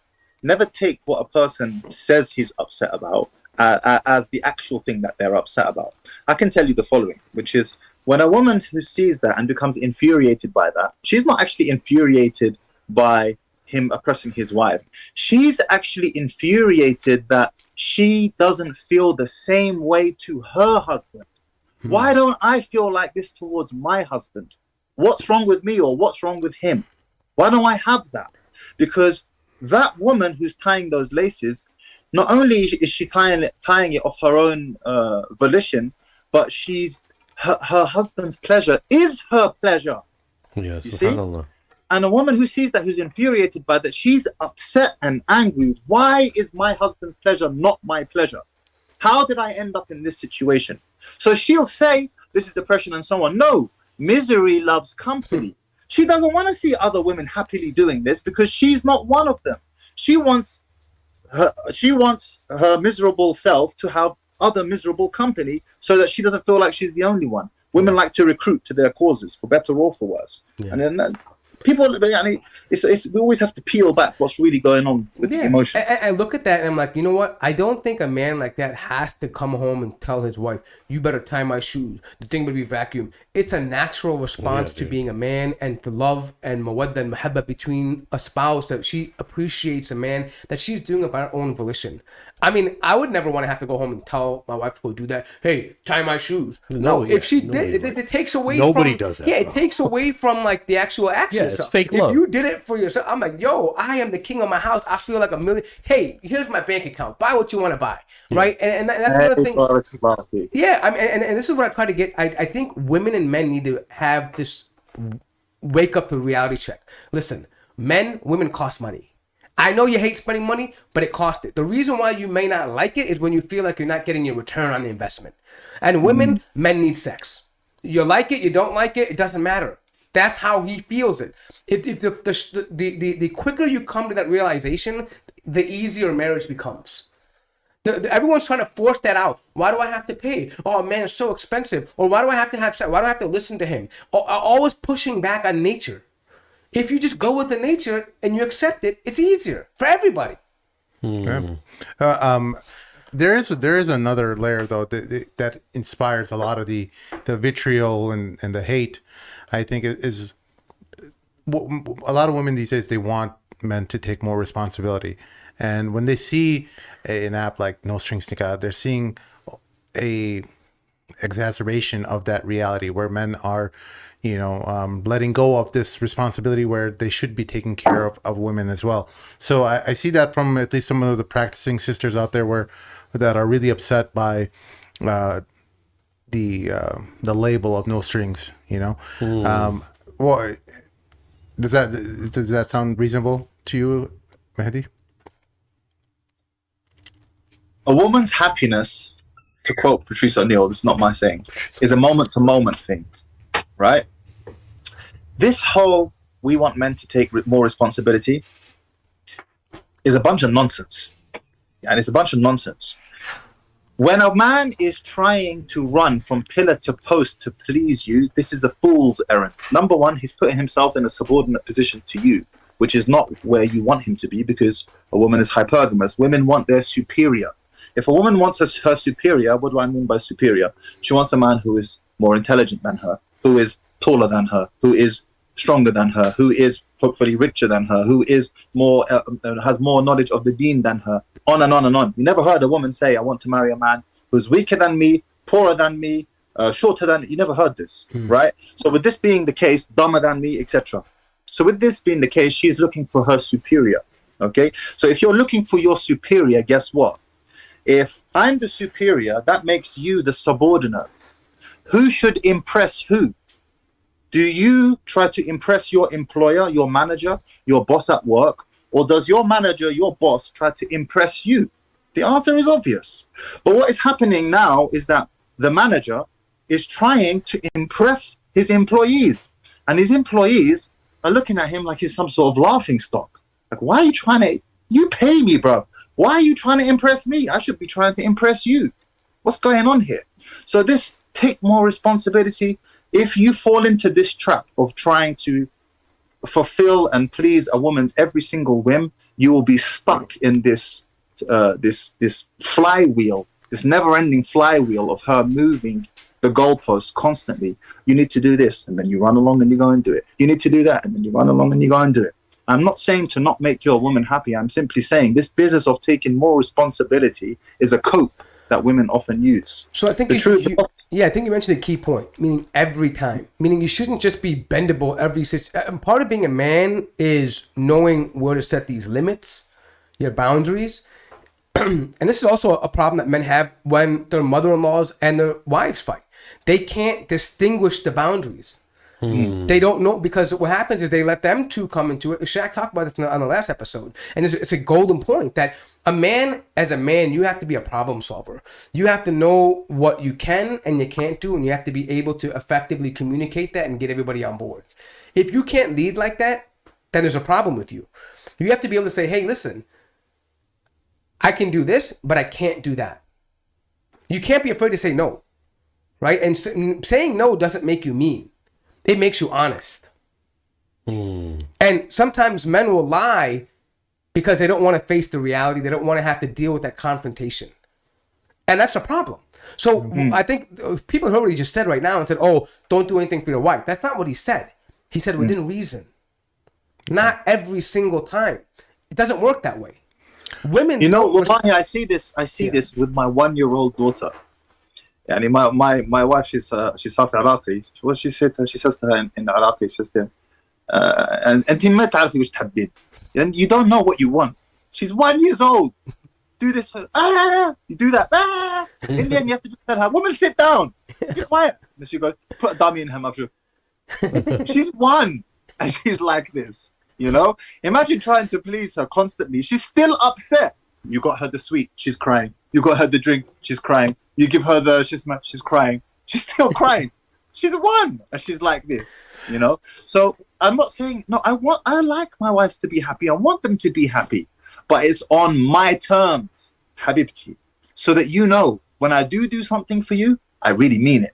Never take what a person says he's upset about as the actual thing that they're upset about. I can tell you the following, which is when a woman who sees that and becomes infuriated by that, she's not actually infuriated by him oppressing his wife. She's actually infuriated that she doesn't feel the same way to her husband. Why don't I feel like this towards my husband? What's wrong with me, or what's wrong with him? Why don't I have that? Because that woman who's tying those laces, not only is she tying it of her own volition, but her husband's pleasure is her pleasure. Yes, you see? And a woman who sees that, who's infuriated by that, she's upset and angry. Why is my husband's pleasure not my pleasure? How did I end up in this situation? So she'll say, this is oppression and so on. No, misery loves company. She doesn't want to see other women happily doing this because she's not one of them. She wants her miserable self to have other miserable company so that she doesn't feel like she's the only one. Women like to recruit to their causes, for better or for worse. And then people, we always have to peel back what's really going on with the emotions. I look at that and I'm like, you know what? I don't think a man like that has to come home and tell his wife, you better tie my shoes. The thing would be vacuumed. It's a natural response to being a man and to love and mawadda and mahabba between a spouse, that she appreciates a man, that she's doing it by her own volition. I mean, I would never want to have to go home and tell my wife to go do that. Hey, tie my shoes. No, if she did, it takes away from... Nobody does that. Yeah, it takes away from like the actual action. Yeah, it's fake love. If you did it for yourself, I'm like, yo, I am the king of my house. I feel like a million. Hey, here's my bank account. Buy what you want to buy, right? And that's another thing. Yeah, I mean, and this is what I try to get. I think women and men need to have this wake up to reality check. Listen, women cost money. I know you hate spending money, but it costs it. The reason why you may not like it is when you feel like you're not getting your return on the investment. And women, men need sex. You like it, you don't like it, it doesn't matter. That's how he feels it. If the quicker you come to that realization, the easier marriage becomes. Everyone's trying to force that out. Why do I have to pay? Oh man, it's so expensive. Or why do I have to have sex? Why do I have to listen to him? Always pushing back on nature. If you just go with the nature and you accept it, it's easier for everybody. Yeah. There is another layer though that inspires a lot of the vitriol and the hate. I think is a lot of women these days, they want men to take more responsibility, and when they see an app like No Strings Nikah, they're seeing a exacerbation of that reality where men are, letting go of this responsibility where they should be taking care of women as well. So I see that from at least some of the practicing sisters out there that are really upset by the label of no strings. Well, does that sound reasonable to you, Mahdi? A woman's happiness, to quote Patrice O'Neill, this is not my saying, is a moment-to-moment thing, right? This whole we want men to take more responsibility is a bunch of nonsense. And it's a bunch of nonsense. When a man is trying to run from pillar to post to please you, this is a fool's errand. Number one, he's putting himself in a subordinate position to you, which is not where you want him to be, because a woman is hypergamous. Women want their superior. If a woman wants her superior, what do I mean by superior? She wants a man who is more intelligent than her, who is taller than her, who is stronger than her, who is hopefully richer than her, who is more has more knowledge of the deen than her, on and on and on. You never heard a woman say, I want to marry a man who's weaker than me, poorer than me, shorter than... You never heard this, right? So with this being the case, dumber than me, etc. So with this being the case, she's looking for her superior, okay? So if you're looking for your superior, guess what? If I'm the superior, that makes you the subordinate. Who should impress who? Do you try to impress your employer, your manager, your boss at work? Or does your manager, your boss, try to impress you? The answer is obvious. But what is happening now is that the manager is trying to impress his employees. And his employees are looking at him like he's some sort of laughing stock. Like, why are you trying to... You pay me, bro. Why are you trying to impress me? I should be trying to impress you. What's going on here? So this, take more responsibility. If you fall into this trap of trying to fulfill and please a woman's every single whim, you will be stuck in this flywheel, this never-ending flywheel of her moving the goalpost constantly. You need to do this, and then you run along and you go and do it. You need to do that, and then you run along and you go and do it. I'm not saying to not make your woman happy. I'm simply saying this business of taking more responsibility is a cope that women often use. So I think I think you mentioned a key point, meaning every time. Meaning you shouldn't just be bendable every situation. Part of being a man is knowing where to set these limits, your boundaries. And this is also a problem that men have when their mother-in-laws and their wives fight. They can't distinguish the boundaries. They don't know, because what happens is they let them two come into it. Shaq talked about this on the last episode, and it's a golden point that as a man, you have to be a problem solver. You have to know what you can and you can't do, and you have to be able to effectively communicate that and get everybody on board. If you can't lead like that, then there's a problem with you. You have to be able to say, hey, listen, I can do this, but I can't do that. You can't be afraid to say no, right? And saying no doesn't make you mean. It makes you honest. And sometimes men will lie because they don't want to face the reality. They don't want to have to deal with that confrontation. And that's a problem. So I think people heard what he just said right now and said, oh, don't do anything for your wife. That's not what he said. He said within reason. Not every single time. It doesn't work that way. Women... You know, Wallahi, I see this this with my 1-year-old daughter. يعني my wife, she's half Iraqi. What she says to her in Iraqi, she says to her, أنت ما تعرفي وش تحبين. And you don't know what you want. She's 1 year old. Do this. You do that. In the end, you have to just tell her, woman, sit down. Just be quiet. And she goes, put a dummy in her mouth. She's 1, and she's like this. You know, imagine trying to please her constantly. She's still upset. You got her the sweet, she's crying. You got her the drink, she's crying. You give her the she's crying. She's still crying. She's one, and she's like this, you know. So I'm not saying no. I like my wives to be happy. I want them to be happy, but it's on my terms, habibti, so that you know when I do something for you, I really mean it.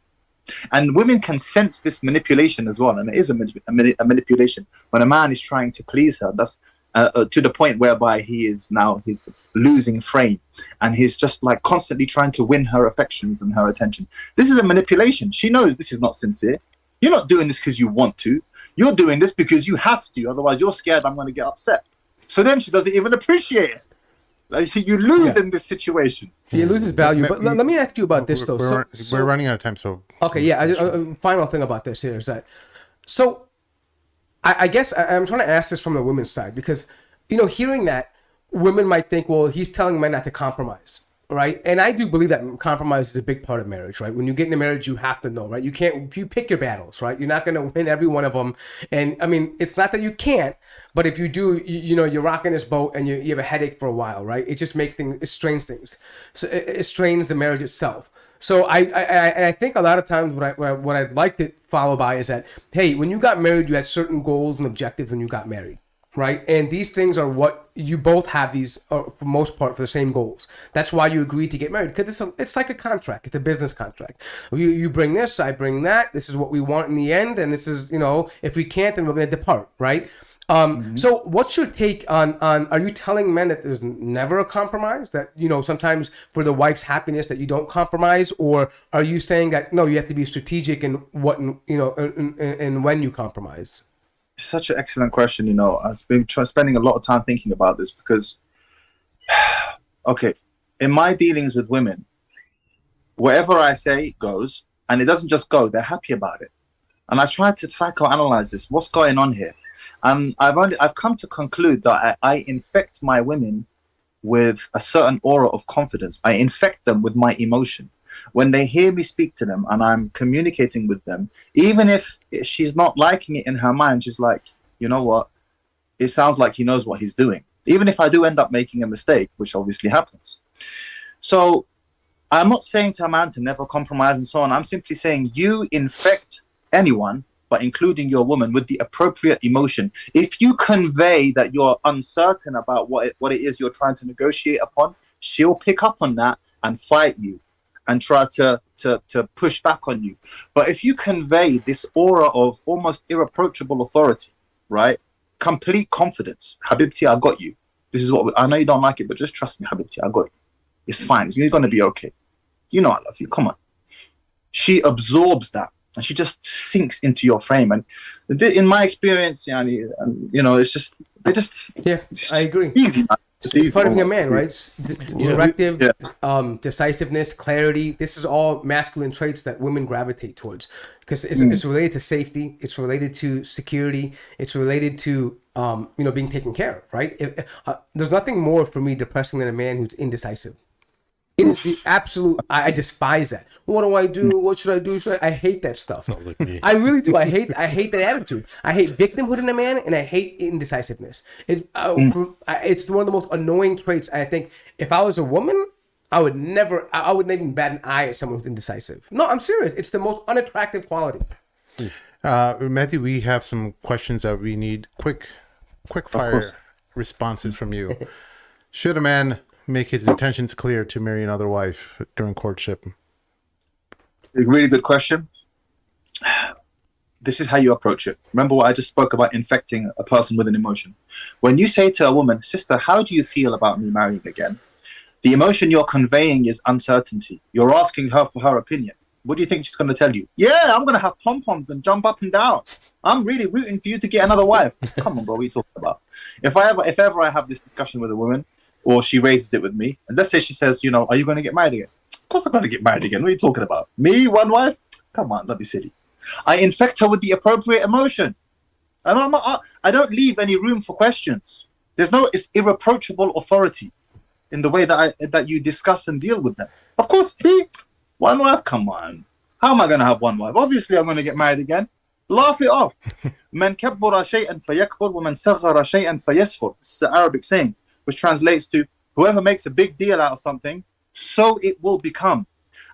And women can sense this manipulation as well, and it is a manipulation when a man is trying to please her. That's to the point whereby he's losing frame, and he's just like constantly trying to win her affections and her attention. This is a manipulation. She knows this is not sincere. You're not doing this because you want to. You're doing this because you have to. Otherwise, you're scared I'm going to get upset. So then she doesn't even appreciate it. Like, you lose in this situation. You lose his value. But let me ask you about this, though. We're running out of time, so... Okay, yeah. Final thing about this here is that... So, I guess I'm trying to ask this from the women's side because, you know, hearing that, women might think, well, he's telling men not to compromise, right? And I do believe that compromise is a big part of marriage, right? When you get in a marriage, you have to know, right? You pick your battles, right? You're not going to win every one of them. And, I mean, it's not that you can't, but if you do, you know, you're rocking this boat and you have a headache for a while, right? It just makes things, it strains things. So it strains the marriage itself. So I think a lot of times what I'd like to follow by is that, hey, when you got married, you had certain goals and objectives when you got married, right? And these things are what you both have these, for the most part, for the same goals. That's why you agreed to get married, because it's like a contract. It's a business contract. You bring this, I bring that. This is what we want in the end, and this is, you know, if we can't, then we're going to depart, right? So what's your take on, are you telling men that there's never a compromise, that, you know, sometimes for the wife's happiness that you don't compromise, or are you saying that, no, you have to be strategic in what, you know, and when you compromise? Such an excellent question. You know, I've been spending a lot of time thinking about this because, okay, in my dealings with women, whatever I say goes, and it doesn't just go, they're happy about it. And I tried to psychoanalyze this. What's going on here? And I've come to conclude that I infect my women with a certain aura of confidence. I infect them with my emotion. When they hear me speak to them and I'm communicating with them, even if she's not liking it in her mind, she's like, you know what? It sounds like he knows what he's doing. Even if I do end up making a mistake, which obviously happens. So I'm not saying to a man to never compromise and so on. I'm simply saying you infect anyone, but including your woman, with the appropriate emotion. If you convey that you're uncertain about what it is you're trying to negotiate upon, she'll pick up on that and fight you and try to push back on you. But if you convey this aura of almost irreproachable authority, right? Complete confidence. Habibti, I got you. This is what I know you don't like it, but just trust me, Habibti, I got you. It's fine. You're going to be okay. You know I love you. Come on. She absorbs that. And she just sinks into your frame. And in my experience, you know, it's just I agree. Easy. It's part of being a man, right? Directive, decisiveness, clarity. This is all masculine traits that women gravitate towards because it's related to safety. It's related to security. It's related to, you know, being taken care of, right? There's nothing more for me depressing than a man who's indecisive. It is the absolute. I despise that. What do I do? What should I do? I hate that stuff. Sounds like me. I really do. I hate that attitude. I hate victimhood in a man, and I hate indecisiveness. It's one of the most annoying traits. I think if I was a woman, I would not even bat an eye at someone who's indecisive. No, I'm serious. It's the most unattractive quality. Mahdi, we have some questions that we need quick fire responses from you. Should a man make his intentions clear to marry another wife during courtship? A really good question. This is how you approach it. Remember what I just spoke about, infecting a person with an emotion. When you say to a woman, sister, how do you feel about me marrying again? The emotion you're conveying is uncertainty. You're asking her for her opinion. What do you think she's going to tell you? Yeah, I'm going to have pom-poms and jump up and down. I'm really rooting for you to get another wife. Come on, bro, what are you talking about? If ever I have this discussion with a woman, or she raises it with me, and let's say she says, you know, are you going to get married again? Of course I'm going to get married again. What are you talking about? Me, one wife? Come on, don't be silly. I infect her with the appropriate emotion. And I don't leave any room for questions. It's irreproachable authority in the way that you discuss and deal with them. Of course, me, one wife? Come on. How am I going to have one wife? Obviously, I'm going to get married again. Laugh it off. من كبر شيئا فيكبر ومن صغر شيئا فيصغر. It's an Arabic saying, which translates to whoever makes a big deal out of something, so it will become.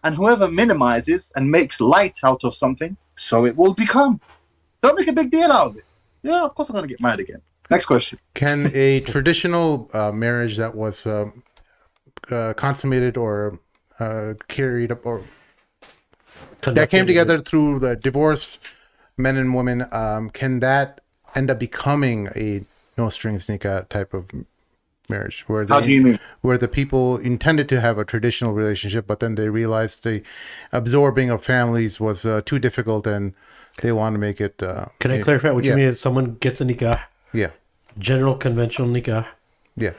And whoever minimizes and makes light out of something, so it will become. Don't make a big deal out of it. Yeah, of course I'm going to get married again. Next question. Can a traditional marriage that was consummated or carried up or that came together through the divorce, men and women, can that end up becoming a no strings nikah type of marriage? Where How do you mean? Where the people intended to have a traditional relationship, but then they realized the absorbing of families was too difficult, and they want to make it. Can I clarify what you mean? Is someone gets a nikah, Yeah. general conventional nikah, Yeah.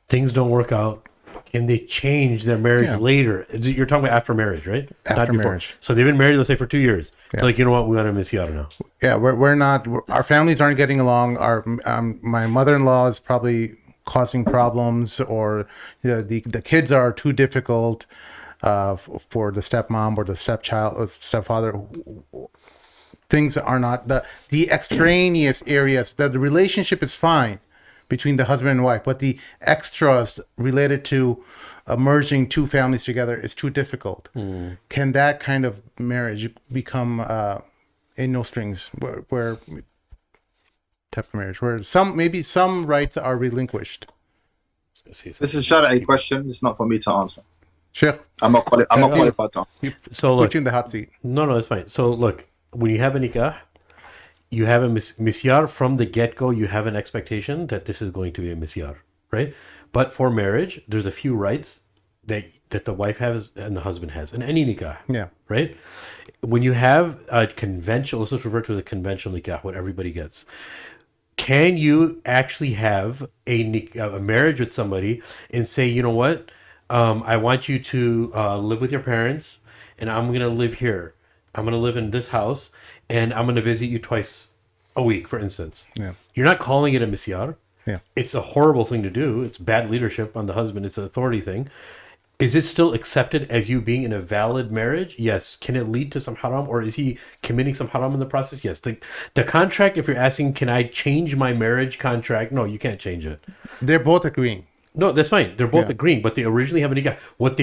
things don't work out, and they change their marriage Yeah. later. You're talking about after marriage, right? After before. marriage. So they've been married, let's say, for 2 years. Yeah. They're like, you know what? We want to Misyar now. Yeah, we're not. Our families aren't getting along. Our my mother-in-law is probably causing problems, or the kids are too difficult for the stepmom or the stepchild or stepfather. Things are not the extraneous areas. The relationship is fine between the husband and wife, but the extras related to merging two families together is too difficult. Can that kind of marriage become a no strings where type of marriage where some rights are relinquished? This is a Shari'i question. It's not for me to answer. Sheikh, I'm not qualified to answer. So look, put you in the hot seat. no, that's fine. So look, when you have a nikah, you have a misyar from the get-go. You have an expectation that this is going to be a misyar, right? But for marriage, there's a few rights that the wife has and the husband has in any nikah. Yeah. Right? When you have a conventional, let's just refer to the conventional nikah, what everybody gets. Can you actually have a marriage with somebody and say, you know what? I want you to live with your parents, and I'm going to live here. I'm going to live in this house, and I'm going to visit you twice a week, for instance. Yeah. You're not calling it a misyar. Yeah. It's a horrible thing to do. It's bad leadership on the husband. It's an authority thing. Is it still accepted as you being in a valid marriage? Yes. Can it lead to some haram, or is he committing some haram in the process? Yes. The contract, if you're asking, can I change my marriage contract? No, you can't change it. They're both agreeing. No, that's fine. They're both agreeing, but they originally have a nikah. What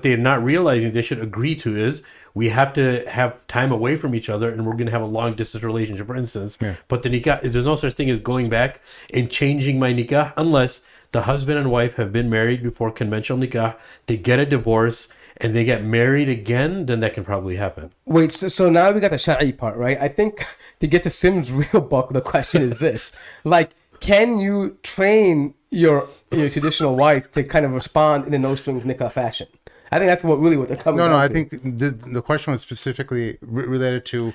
they're not realizing they should agree to is we have to have time away from each other, and we're going to have a long distance relationship, for instance. Yeah. But the nikah, there's no such thing as going back and changing my nikah unless the husband and wife have been married before conventional nikah, they get a divorce, and they get married again, then that can probably happen. Wait, so now we got the Shari'i part, right? I think to get to Sim's real bulk, the question is this. Like, can you train your traditional wife to kind of respond in a no-strings nikah fashion? I think that's what they're coming down to. I think the question was specifically related to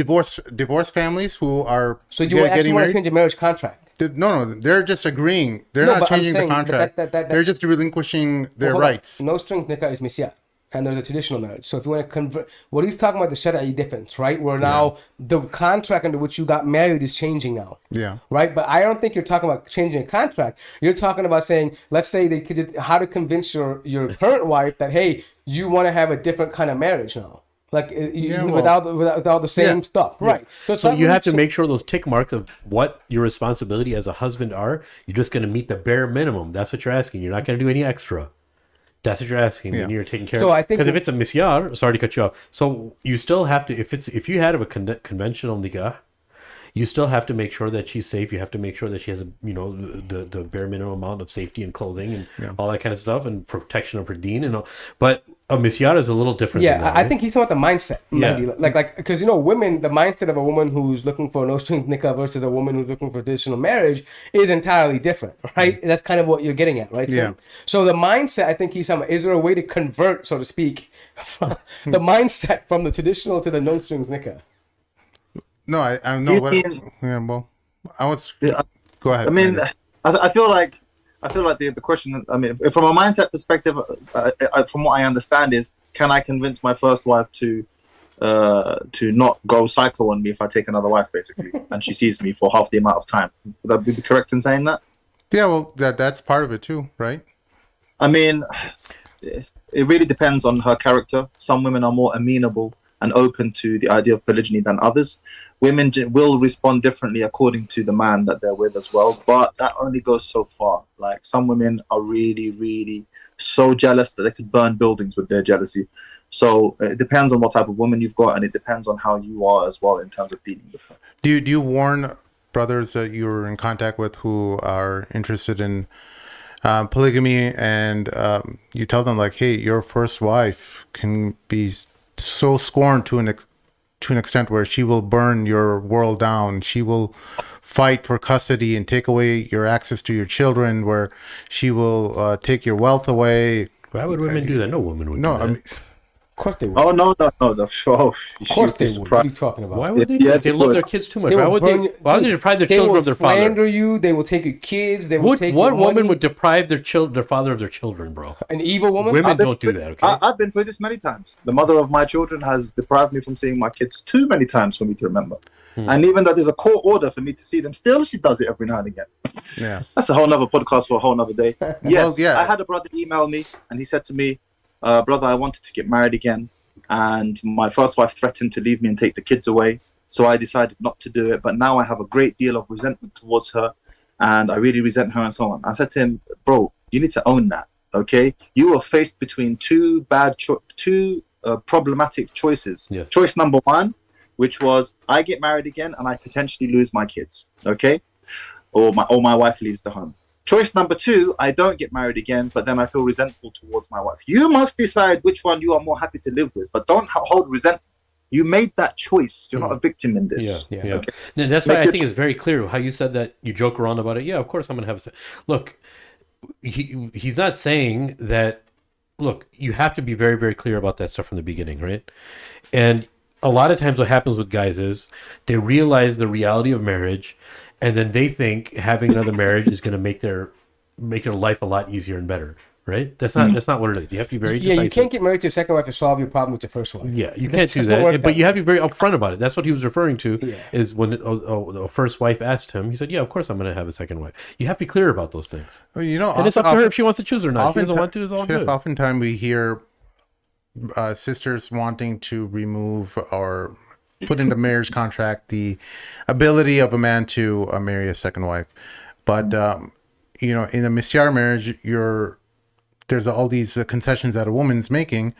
divorce families who are getting married. Change your marriage contract. No, they're just agreeing. They're not changing the contract. They're just relinquishing their rights. No strings nikah is misyar, and there's a traditional marriage. So if you want to convert, what he's talking about the Shari'i difference, right? Where now the contract under which you got married is changing now. Yeah. Right, but I don't think you're talking about changing a contract. You're talking about saying, let's say they could how to convince your current wife that hey, you want to have a different kind of marriage now. Like without the same stuff, right? So you have to make sure those tick marks of what your responsibility as a husband are. You're just going to meet the bare minimum. That's what you're asking. You're not going to do any extra. That's what you're asking, and you're taking care of. I think because if it's a misyar, sorry to cut you off. So you still have to, if you had a conventional nikah, you still have to make sure that she's safe. You have to make sure that she has the bare minimum amount of safety and clothing and all that kind of stuff and protection of her deen and all. But a misyar is a little different. Yeah, than that, I right? think he's talking about the mindset. Yeah. Like because women, the mindset of a woman who's looking for a no-strings nikah versus a woman who's looking for traditional marriage is entirely different, right? That's kind of what you're getting at, right? Yeah. So the mindset, I think he's talking about, is there a way to convert, so to speak, from the mindset from the traditional to the no-strings nikah? No, I know what. Well, I was. Go ahead. I mean, I feel like the question. I mean, from a mindset perspective, from what I understand is, can I convince my first wife to not go psycho on me if I take another wife, basically, and she sees me for half the amount of time? Would that be correct in saying that? Yeah, well, that's part of it too, right? I mean, it really depends on her character. Some women are more amenable and open to the idea of polygyny than others. Women will respond differently according to the man that they're with as well, but that only goes so far. Like, some women are really, really so jealous that they could burn buildings with their jealousy. So it depends on what type of woman you've got, and it depends on how you are as well in terms of dealing with her. Do you warn brothers that you're in contact with who are interested in polygamy, and you tell them, like, hey, your first wife can be so scorned to an extent where she will burn your world down. She will fight for custody and take away your access to your children, where she will take your wealth away. Why would women do that? No woman would do that. I mean, Of course they would. Oh, no. Of course they would. What are you talking about? Why would they? Yeah, They love their kids too much. They Why will would burn they? Why would they deprive their children of their They will father? slander you. They will take your kids. They will take What your woman money. would deprive their father of their children, bro? An evil woman? Women don't do that, okay? I've been through this many times. The mother of my children has deprived me from seeing my kids too many times for me to remember. And even though there's a court order for me to see them, still she does it every now and again. yeah. That's a whole nother podcast for a whole nother day. Yes, Well, yeah. I had a brother email me, and he said to me, brother, I wanted to get married again, and my first wife threatened to leave me and take the kids away. So I decided not to do it, but now I have a great deal of resentment towards her, and I really resent her and so on. I said to him, bro, you need to own that, okay? You were faced between two problematic choices. Yes. Choice number one, which was I get married again and I potentially lose my kids, okay? Or my wife leaves the home. Choice number two, I don't get married again, but then I feel resentful towards my wife. You must decide which one you are more happy to live with, but don't hold resentment. You made that choice. You're not a victim in this. Yeah. Okay? And that's why Make I your think it's very clear how you said that. You joke around about it. Yeah, of course I'm gonna have a look. He's not saying that. Look, you have to be very, very clear about that stuff from the beginning, right? And a lot of times what happens with guys is they realize the reality of marriage, and then they think having another marriage is going to make their life a lot easier and better, right? That's not what it is. You have to be very decisive. Yeah, you can't get married to your second wife to solve your problem with your first wife. Yeah, you can't do doesn't work that. But that you have to be very upfront about it. That's what he was referring to. Yeah. Is when the first wife asked him, he said, "Yeah, of course I'm going to have a second wife." You have to be clear about those things. Well, you know, And it's up to her if she wants to choose or not. If she doesn't want to, it's all good. Oftentimes we hear sisters wanting to remove or put in the marriage contract the ability of a man to marry a second wife. But you know, in a Misyar marriage, there's all these concessions that a woman's making,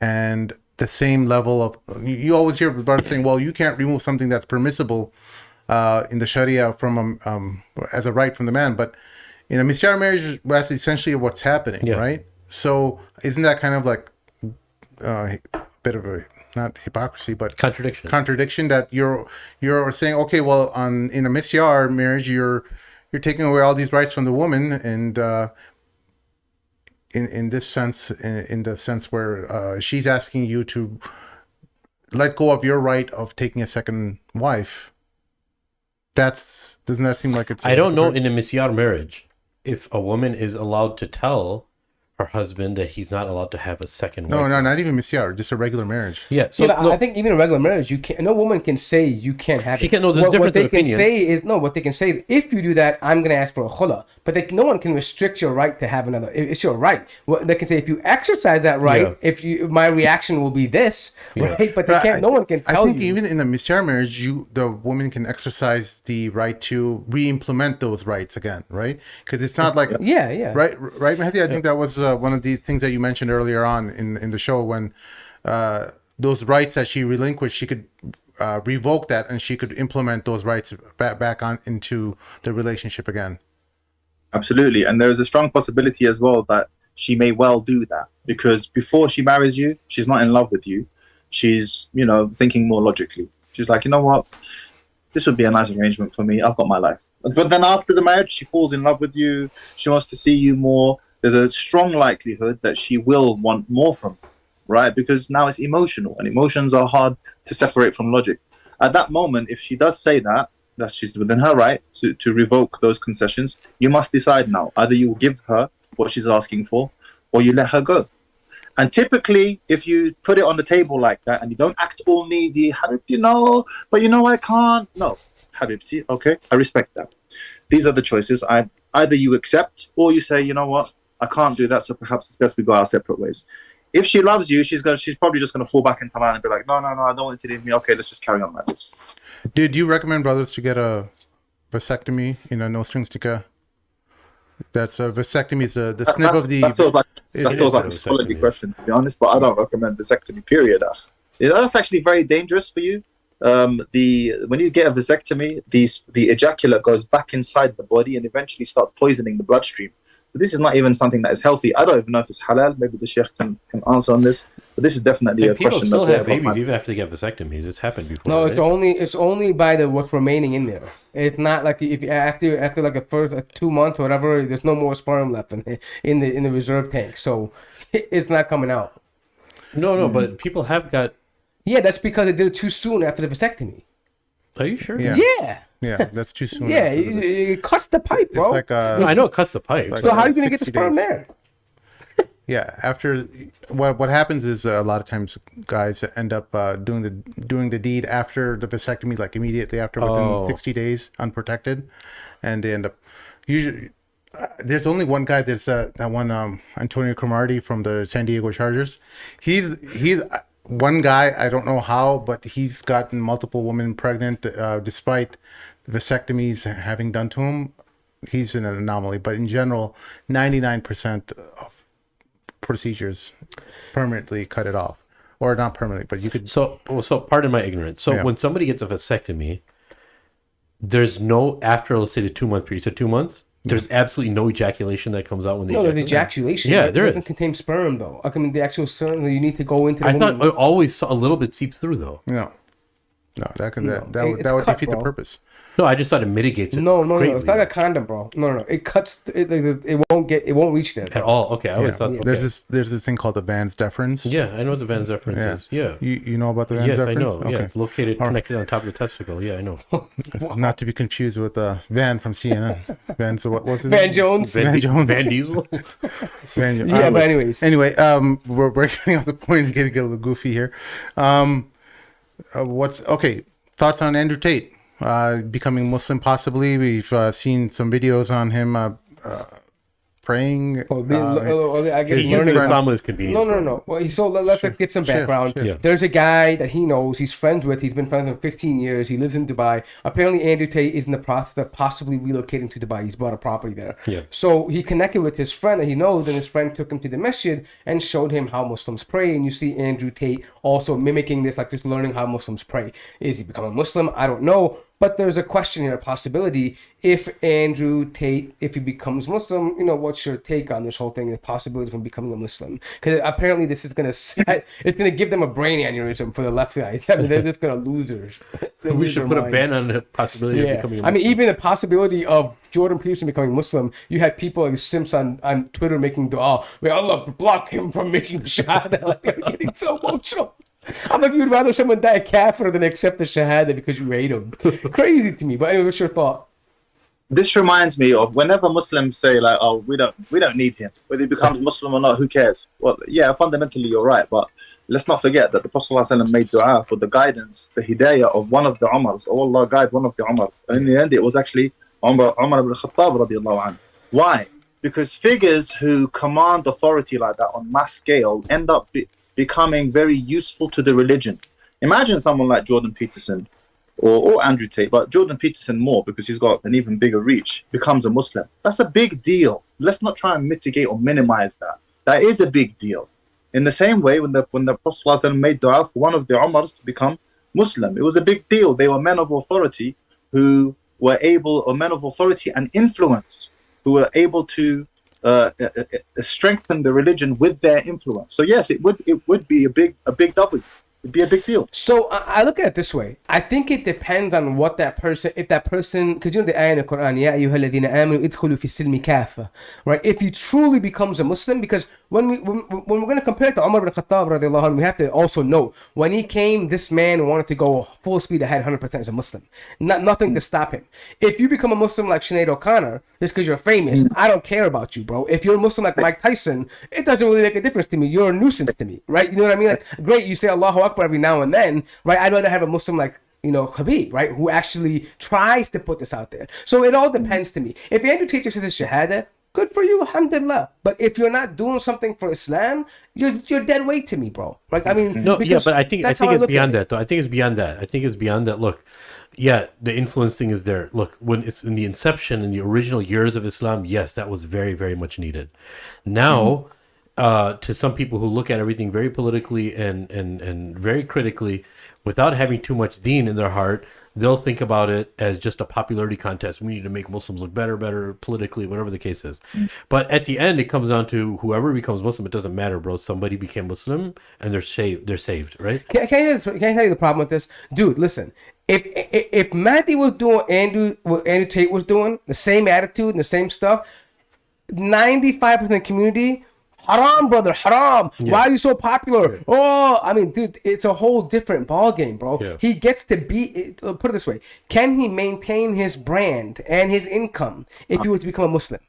and the same level of you always hear brothers saying, "Well, you can't remove something that's permissible in the Sharia from as a right from the man." But in a Misyar marriage, that's essentially what's happening, right? So isn't that kind of like a bit of a not hypocrisy, but contradiction that you're saying, okay, well, in a Misyar marriage, you're taking away all these rights from the woman, and in the sense where she's asking you to let go of your right of taking a second wife. Doesn't that seem like it's? I don't know in a Misyar marriage if a woman is allowed to tell her husband that he's not allowed to have a second wife. No, not even Misyar, just a regular marriage. Yeah, so I think even a regular marriage, you can't. No woman can say you can't have it. She can't. No, there's what difference they of can opinion. say is what they can say. If you do that, I'm going to ask for a khula. But no one can restrict your right to have another. It's your right. Well, they can say if you exercise that right, my reaction will be this, right? But they can't. No one can tell you. I think even in a Misyar marriage, the woman can exercise the right to re-implement those rights again, right? Because it's not like right, Mahdi. I think that was one of the things that you mentioned earlier on in the show, when those rights that she relinquished, she could revoke that, and she could implement those rights back on into the relationship again. Absolutely. And there is a strong possibility as well that she may well do that, because before she marries you, she's not in love with you. She's, thinking more logically. She's like, you know what? This would be a nice arrangement for me. I've got my life. But then after the marriage, she falls in love with you. She wants to see you more. There's a strong likelihood that she will want more from you, right? Because now it's emotional, and emotions are hard to separate from logic. At that moment, if she does say that she's within her right to revoke those concessions, you must decide now. Either you give her what she's asking for, or you let her go. And typically, if you put it on the table like that, and you don't act all needy, Habibti, no, but I can't. No, Habibti, okay, I respect that. These are the choices. Either you accept, or you say, you know what, I can't do that, so perhaps it's best we go our separate ways. If she loves you, she's probably just gonna fall back into line and be like, no, I don't want you to leave me. Okay, let's just carry on like this. Did you recommend brothers to get a vasectomy? No strings nikah. That's a vasectomy. Is the snip of the. That feels like a a scholarly question, to be honest. But I don't recommend vasectomy. Period. That's actually very dangerous for you. When you get a vasectomy, the ejaculate goes back inside the body and eventually starts poisoning the bloodstream. So this is not even something that is healthy. I don't even know if it's halal. Maybe the sheikh can answer on this. But this is definitely a question. People still have babies even after they get vasectomies. It's happened before. No, right? it's only by what's remaining in there. It's not like if after like the first 2 months or whatever, there's no more sperm left in the reserve tank. So it's not coming out. No, but people have got. Yeah, that's because they did it too soon after the vasectomy. Are you sure? Yeah, that's too soon. Yeah, it cuts the pipe, bro. It's like No, I know it cuts the pipe. like so how are you gonna get the 60 sperm days. there? Yeah, after what happens is a lot of times guys end up doing the deed after the vasectomy, like immediately after, within 60 days, unprotected, and they end up usually. There's only one guy. There's that one Antonio Cromartie from the San Diego Chargers. He's one guy. I don't know how, but he's gotten multiple women pregnant despite the vasectomies having done to him. He's an anomaly, but in general, 99% of procedures permanently cut it off, or not permanently, but you could. So pardon my ignorance. So when somebody gets a vasectomy, there's no after, let's say, the 2 month period. So 2 months. There's absolutely no ejaculation that comes out when they No, there's ejaculation. Yeah, it there doesn't is. contain sperm though. I mean, the actual sperm that you need to go into. I thought it always saw a little bit seep through though. No, that it's would cut, defeat the bro. purpose. No, I just thought it mitigates it. No, greatly. it's not a condom, bro. No. It cuts. It won't reach there At all. Okay, I always thought. Okay. There's this thing called the Vans deferens. Yeah, I know what the Van Zefference is. Yeah. You know about the Vans Yes, deferens? I know. Okay. Yeah, it's located, connected on top of the testicle. Yeah, I know. Not to be confused with Van from CNN. Van, so what was it? Van Jones. Van Jones. Van Diesel. Van, Yeah, but anyways. Anyway, we're getting off the point and getting a little goofy here. Thoughts on Andrew Tate becoming Muslim? Possibly. We've seen some videos on him praying. I guess He used learning. Islam as convenience. No. Well, so let's give some background. sure. Yeah. There's a guy that he knows. He's friends with. He's been friends with for 15 years. He lives in Dubai. Apparently, Andrew Tate is in the process of possibly relocating to Dubai. He's bought a property there. Yeah. So he connected with his friend that he knows, and his friend took him to the masjid and showed him how Muslims pray. And you see Andrew Tate also mimicking this, like just learning how Muslims pray. Is he becoming a Muslim? I don't know. But there's a question here, a possibility. If Andrew Tate, if he becomes Muslim, what's your take on this whole thing, the possibility of him becoming a Muslim? Because apparently this is going to give them a brain aneurysm for the left side. I mean, they're just going to losers. We should put a ban on the possibility of becoming a Muslim. I mean, even the possibility of Jordan Peterson becoming Muslim, you had people like Simps on Twitter making dua, may Allah block him from making shahada. Like, they're getting so emotional. I'm like, you'd rather someone die a kafir than accept the shahada because you hate him. Crazy to me. But anyway, what's your thought? This reminds me of whenever Muslims say like, "Oh, we don't need him. Whether he becomes Muslim or not, who cares?" Well, yeah, fundamentally you're right, but let's not forget that the Prophet ﷺ made dua for the guidance, the hidayah of one of the Umars. Oh, Allah guide one of the Umars, and in the end, it was actually Umar ibn Khattab radiallahu anhu. Why? Because figures who command authority like that on mass scale end up becoming very useful to the religion. Imagine someone like Jordan Peterson or Andrew Tate, but Jordan Peterson more because he's got an even bigger reach, becomes a Muslim. That's a big deal. Let's not try and mitigate or minimize that. That is a big deal. In the same way, when the Prophet ﷺ made dua for one of the Umars to become Muslim, it was a big deal. They were men of authority who were men of authority and influence, who were able to strengthen the religion with their influence. So yes, it would be a big W. It'd be a big deal. So I look at it this way. I think it depends on what that person, because the ayah in the Quran, Ya ayyuhalladhina amanu idkhulu fi silmi kafa, right? If he truly becomes a Muslim, because when we're going to compare it to Umar ibn Khattab radiallahu anhu, we have to also note, when he came, this man wanted to go full speed ahead 100% as a Muslim. Nothing to stop him. If you become a Muslim like Sinead O'Connor, just because you're famous, I don't care about you, bro. If you're a Muslim like Mike Tyson, it doesn't really make a difference to me. You're a nuisance to me, right? You know what I mean? Like, great, you say Allahu Akbar every now and then, right? I'd rather have a Muslim like, Habib, right? Who actually tries to put this out there. So it all depends to me. If Andrew Tate says his shahada, good for you, alhamdulillah. But if you're not doing something for Islam, you're dead weight to me, bro. Like, I mean, No, yeah, but I think that's how it's look beyond at it. that, though. I think it's beyond that. I think it's beyond that. Look, yeah, the influence thing is there. Look, when it's in the inception, in the original years of Islam, yes, that was very, very much needed. Now, to some people who look at everything very politically and very critically, without having too much deen in their heart, they'll think about it as just a popularity contest. We need to make Muslims look better politically, whatever the case is. But at the end, it comes down to whoever becomes Muslim. It doesn't matter, bro. Somebody became Muslim and they're saved. They're saved, right? Can I tell you the problem with this, dude? Listen, if Mahdi was doing what Andrew Tate was doing, the same attitude and the same stuff, 95% of the community. Haram, brother, haram. Yeah. Why are you so popular? Yeah. Oh, I mean, dude, it's a whole different ball game, bro. Yeah. He gets to be, put it this way, can he maintain his brand and his income if he was to become a Muslim?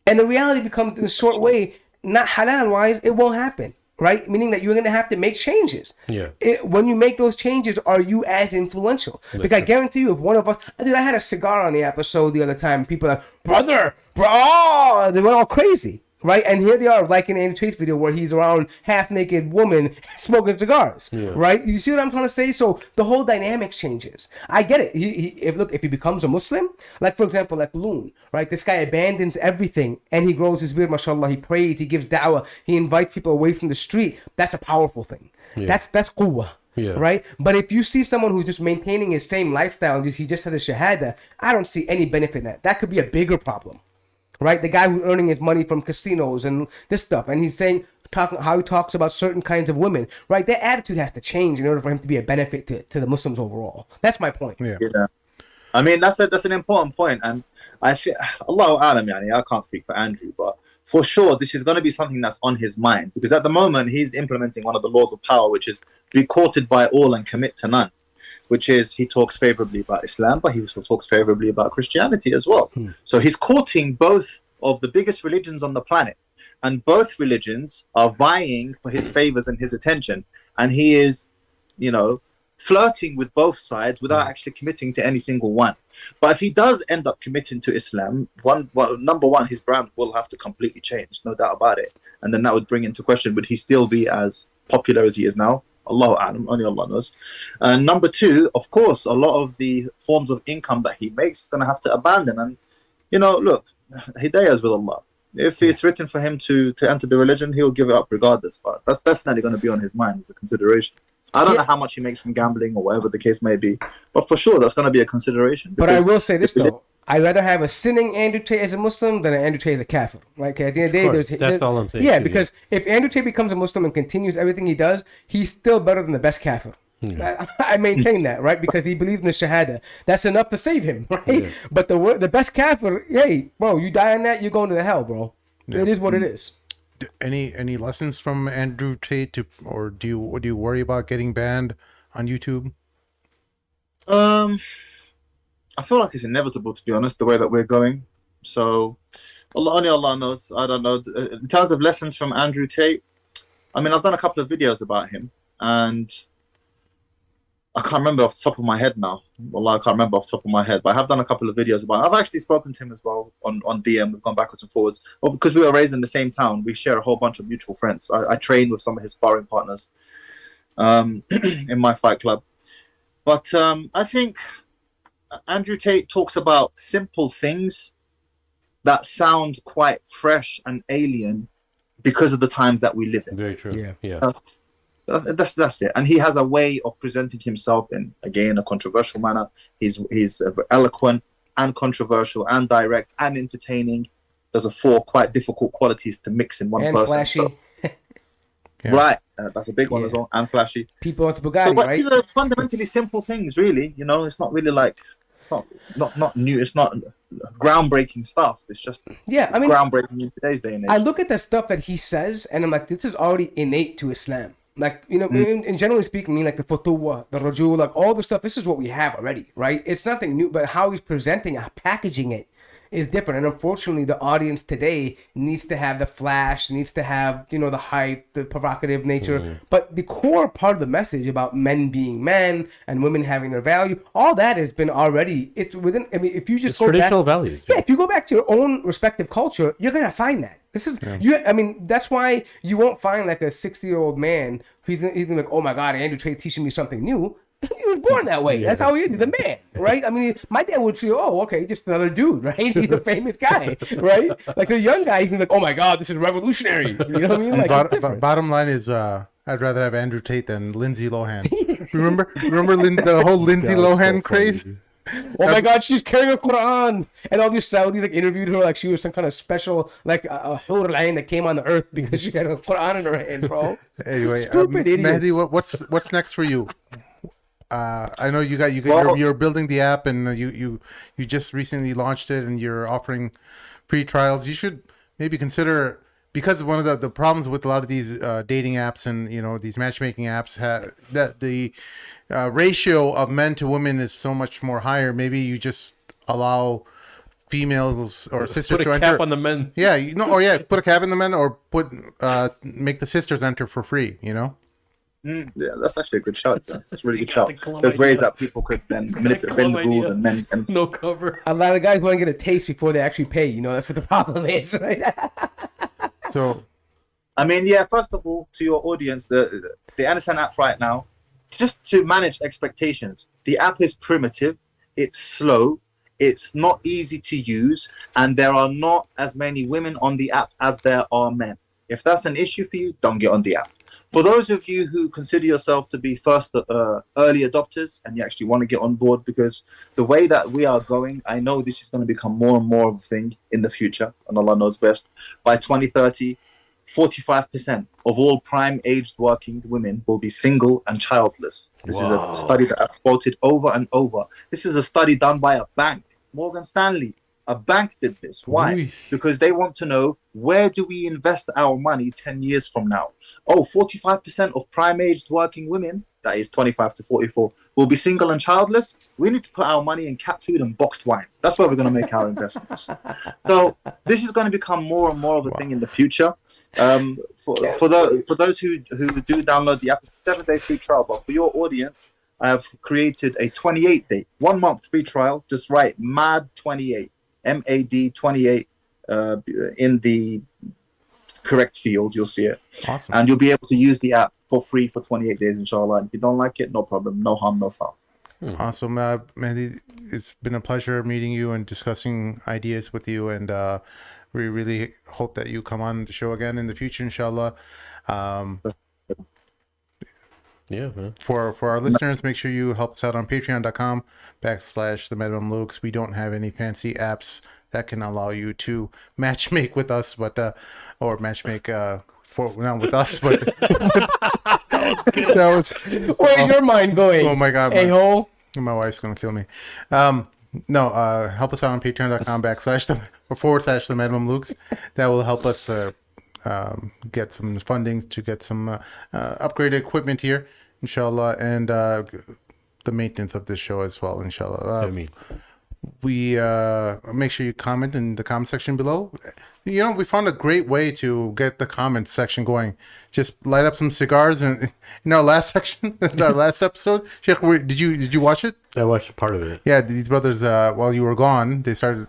And the reality becomes, in a short way, not halal-wise, it won't happen, right? Meaning that you're going to have to make changes. Yeah. When you make those changes, are you as influential? Because I guarantee you, if one of us, dude, I had a cigar on the episode the other time, and people are like, brother, bro, they went all crazy. Right, and here they are, like in Andrew Tate's video, where he's around half-naked woman smoking cigars. Yeah. Right, you see what I'm trying to say? So the whole dynamics changes. I get it. If he becomes a Muslim, like for example, like Loon, right? This guy abandons everything and he grows his beard. Mashallah, he prays, he gives da'wah, he invites people away from the street. That's a powerful thing. Yeah. That's quwwah. Yeah. Right, but if you see someone who's just maintaining his same lifestyle, he just has a shahada, I don't see any benefit in that. That could be a bigger problem. Right, the guy who's earning his money from casinos and this stuff, and he's saying how he talks about certain kinds of women. Right, their attitude has to change in order for him to be a benefit to the Muslims overall. That's my point. Yeah. I mean, that's an important point, and I feel Allahu Alam, yani, I can't speak for Andrew, but for sure this is going to be something that's on his mind, because at the moment he's implementing one of the laws of power, which is be courted by all and commit to none. Which is, he talks favorably about Islam, but he also talks favorably about Christianity as well. So he's courting both of the biggest religions on the planet, and both religions are vying for his favors and his attention. And he is, flirting with both sides without actually committing to any single one. But if he does end up committing to Islam, number one, his brand will have to completely change, no doubt about it. And then that would bring into question, would he still be as popular as he is now? Allahu A'lam, only Allah knows. And number two, of course, a lot of the forms of income that he makes is going to have to abandon. And, look, Hidayah is with Allah. If it's written for him to enter the religion, he'll give it up regardless. But that's definitely going to be on his mind as a consideration. I don't know how much he makes from gambling or whatever the case may be, but for sure that's going to be a consideration. But I will say this, though. I'd rather have a sinning Andrew Tate as a Muslim than an Andrew Tate as a kafir, right? Okay, at the end of the day, that's all I'm saying. Yeah, because if Andrew Tate becomes a Muslim and continues everything he does, he's still better than the best kafir. Yeah. I maintain that, right? Because he believes in the shahada. That's enough to save him, right? Yeah. But the best kafir, hey, bro, you die on that, you're going to the hell, bro. Yeah. It is what it is. Any lessons from Andrew Tate, or do you worry about getting banned on YouTube? I feel like it's inevitable, to be honest, the way that we're going. So, only Allah knows. I don't know. In terms of lessons from Andrew Tate, I mean, I've done a couple of videos about him, and I can't remember off the top of my head now. Wallah, I can't remember off the top of my head, but I have done a couple of videos about him. I've actually spoken to him as well on DM. We've gone backwards and forwards. Well, because we were raised in the same town, we share a whole bunch of mutual friends. I train with some of his sparring partners in my fight club. But I think Andrew Tate talks about simple things that sound quite fresh and alien because of the times that we live in. Very true. Yeah. That's it. And he has a way of presenting himself in, again, a controversial manner. He's eloquent and controversial and direct and entertaining. Those are four quite difficult qualities to mix in one person. Flashy. So, right, that's a big one as well. And flashy. People want the Bugatti, but right? These are fundamentally simple things, really. It's not really like, it's not new. It's not groundbreaking stuff. It's just groundbreaking in today's day and age. I look at the stuff that he says, and I'm like, this is already innate to Islam. Like, in generally speaking, like the futuwa, the rajul, like all the stuff, this is what we have already, right? It's nothing new, but how he's presenting, packaging it is different. And unfortunately, the audience today needs to have the flash, needs to have, you know, the hype, the provocative nature. But the core part of the message about men being men and women having their value, all that has been already, it's within, I mean, if you just It's go traditional back, values. yeah, if you go back to your own respective culture, you're going to find that. This is, I mean, that's why you won't find like a 60-year-old man who's like, oh my God, Andrew Tate teaching me something new. He was born that way. That's how he is. He's the man, right? I mean, my dad would say, oh, okay, just another dude, right? He's a famous guy, right? Like the young guy, he's like, oh my God, this is revolutionary. You know what I mean? Like, it's different. Bottom line is, I'd rather have Andrew Tate than Lindsay Lohan. remember the whole Lindsay Lohan craze? Oh my God, she's carrying a Quran, and all these Saudis like interviewed her like she was some kind of special like a Hur al-Ain that came on the earth because she had a Quran in her hand, bro. Anyway, Stupid idiots. Mahdi, what's next for you? I know you're building the app, and you just recently launched it, and you're offering free trials. You should maybe consider, because one of the problems with a lot of these dating apps and, you know, these matchmaking apps that the ratio of men to women is so much more higher. Maybe you just allow females or sisters Put to a enter. cap on the men. Yeah, put a cap in the men, or make the sisters enter for free. You know. Yeah, that's actually a good shout. That's a really good shout. There's ways that people could then manipulate the rules and men can. No cover. A lot of guys want to get a taste before they actually pay. You know, that's what the problem is, right? So, I mean, yeah. First of all, to your audience, the Anderson app right now, just to manage expectations. The app is primitive. It's slow. It's not easy to use, and there are not as many women on the app as there are men. If that's an issue for you, don't get on the app. For those of you who consider yourself to be first early adopters and you actually want to get on board, because the way that we are going, I know this is going to become more and more of a thing in the future, and Allah knows best. By 2030, 45% of all prime-aged working women will be single and childless. This is a study that I've quoted over and over. This is a study done by a bank, Morgan Stanley. A bank did this. Why? Ooh. Because they want to know, where do we invest our money 10 years from now? Oh, 45% of prime-aged working women, that is 25 to 44, will be single and childless. We need to put our money in cat food and boxed wine. That's where we're going to make our investments. So this is going to become more and more of a thing in the future. For those who do download the app, it's a 7-day free trial. But for your audience, I have created a 28-day, 1 month free trial. Just write MAD28. MAD 28 in the correct field, you'll see it. awesome. And you'll be able to use the app for free for 28 days, inshallah. If you don't like it, no problem. No harm, no foul. Awesome, Mahdi. It's been a pleasure meeting you and discussing ideas with you, and we really hope that you come on the show again in the future, inshallah. Yeah, man. For our listeners, make sure you help us out on patreon.com/the We don't have any fancy apps that can allow you to matchmake with us, but or matchmake not with us, but that was Where's your mind going? oh my God, A-hole. my wife's gonna kill me. No, help us out on patreon.com/the That will help us get some funding to get some upgraded equipment here, inshallah, and the maintenance of this show as well, inshallah. We make sure you comment in the comment section below. You know, we found a great way to get the comment section going. Just light up some cigars, and in our last section, our last episode, Sheikh, did you watch it? I watched part of it. Yeah, these brothers, while you were gone, they started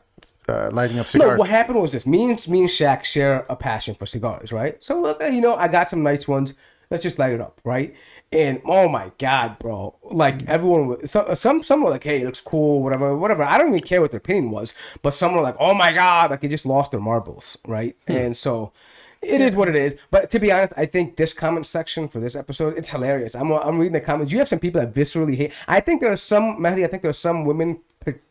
lighting up cigars. No, what happened was this. Me and Shaq share a passion for cigars, right? So, look, you know, I got some nice ones. Let's just light it up, right? And oh my God, bro! Like everyone, some were like, "Hey, it looks cool," whatever. I don't even care what their opinion was, but some were like, "Oh my God!" Like they just lost their marbles, right? And so, it is what it is. But to be honest, I think this comment section for this episode, it's hilarious. I'm reading the comments. You have some people that viscerally hate. I think there are some, Mahdi. I think there are some women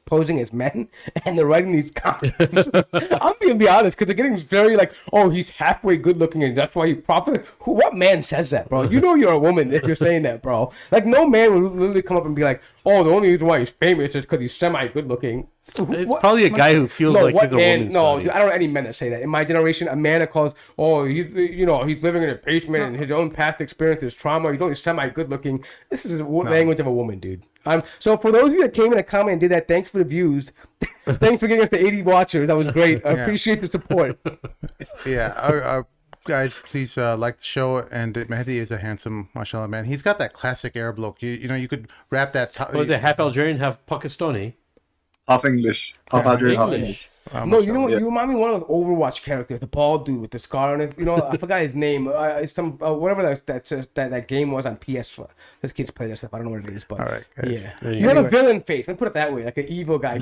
posing as men, and they're writing these comments. I'm gonna be honest, because they're getting very like, oh, he's halfway good looking, and that's why he profit. What man says that, bro? You know you're a woman if you're saying that, bro. Like no man will literally come up and be like, oh, the only reason why he's famous is because he's semi good looking. It's probably a guy who feels like he's a woman's body. Dude, I don't know any men that say that. In my generation, a man that calls, oh, he's living in a basement and his own past experience is trauma. He's only semi good looking. This is the language of a woman, dude. So for those of you that came in a comment and did that, thanks for the views. Thanks for getting us to 80 watchers. That was great. I appreciate the support. Yeah, guys, please like the show. And Mahdi is a handsome, mashallah, man. He's got that classic Arab look. You know, you could wrap that. Was it half Algerian, half Pakistani? Half English, half Algerian, half English. No, you know what? You remind me of one of those Overwatch characters, the bald dude with the scar on his. You know, I forgot his name. It's some whatever that game was on PS4. This kids play that stuff. I don't know what it is, but all right, guys. Yeah, you have a villain face. Let's put it that way, like an evil guy.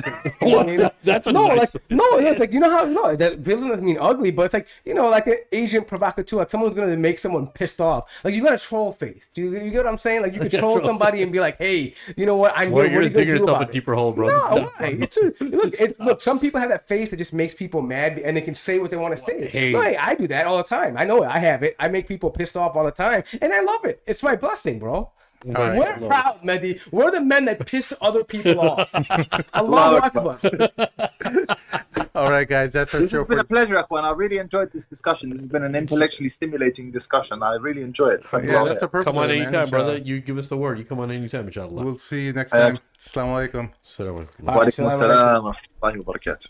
That's a no, nice like no, it's like you know how that villain doesn't mean ugly, but it's like like an Asian provocateur, like someone's gonna make someone pissed off. Like you got a troll face. Do you get what I'm saying? Like you could troll somebody and be like, hey, you know what? You're just digging yourself a deeper hole, bro. No, why? It's look, some people have that face that just makes people mad and they can say what they want to say. Hey. No, I do that all the time. I know it. I have it. I make people pissed off all the time, and I love it. It's my blessing, bro. Right. We're proud, Mahdi. We're the men that piss other people off. Allahu Akbar. All right, guys, that's our This show. has been a pleasure, Akhwan. I really enjoyed this discussion. This has been an intellectually stimulating discussion. I really enjoy it. Thank you Yeah, all. that's a purpose. Come on of it, man, anytime, brother. inshallah. You give us the word. You come on anytime, inshallah. We'll see you next time. Assalamu alaikum. Assalamu alaikum. Wa alaikum assalam wa rahmatullahi wa barakatuh.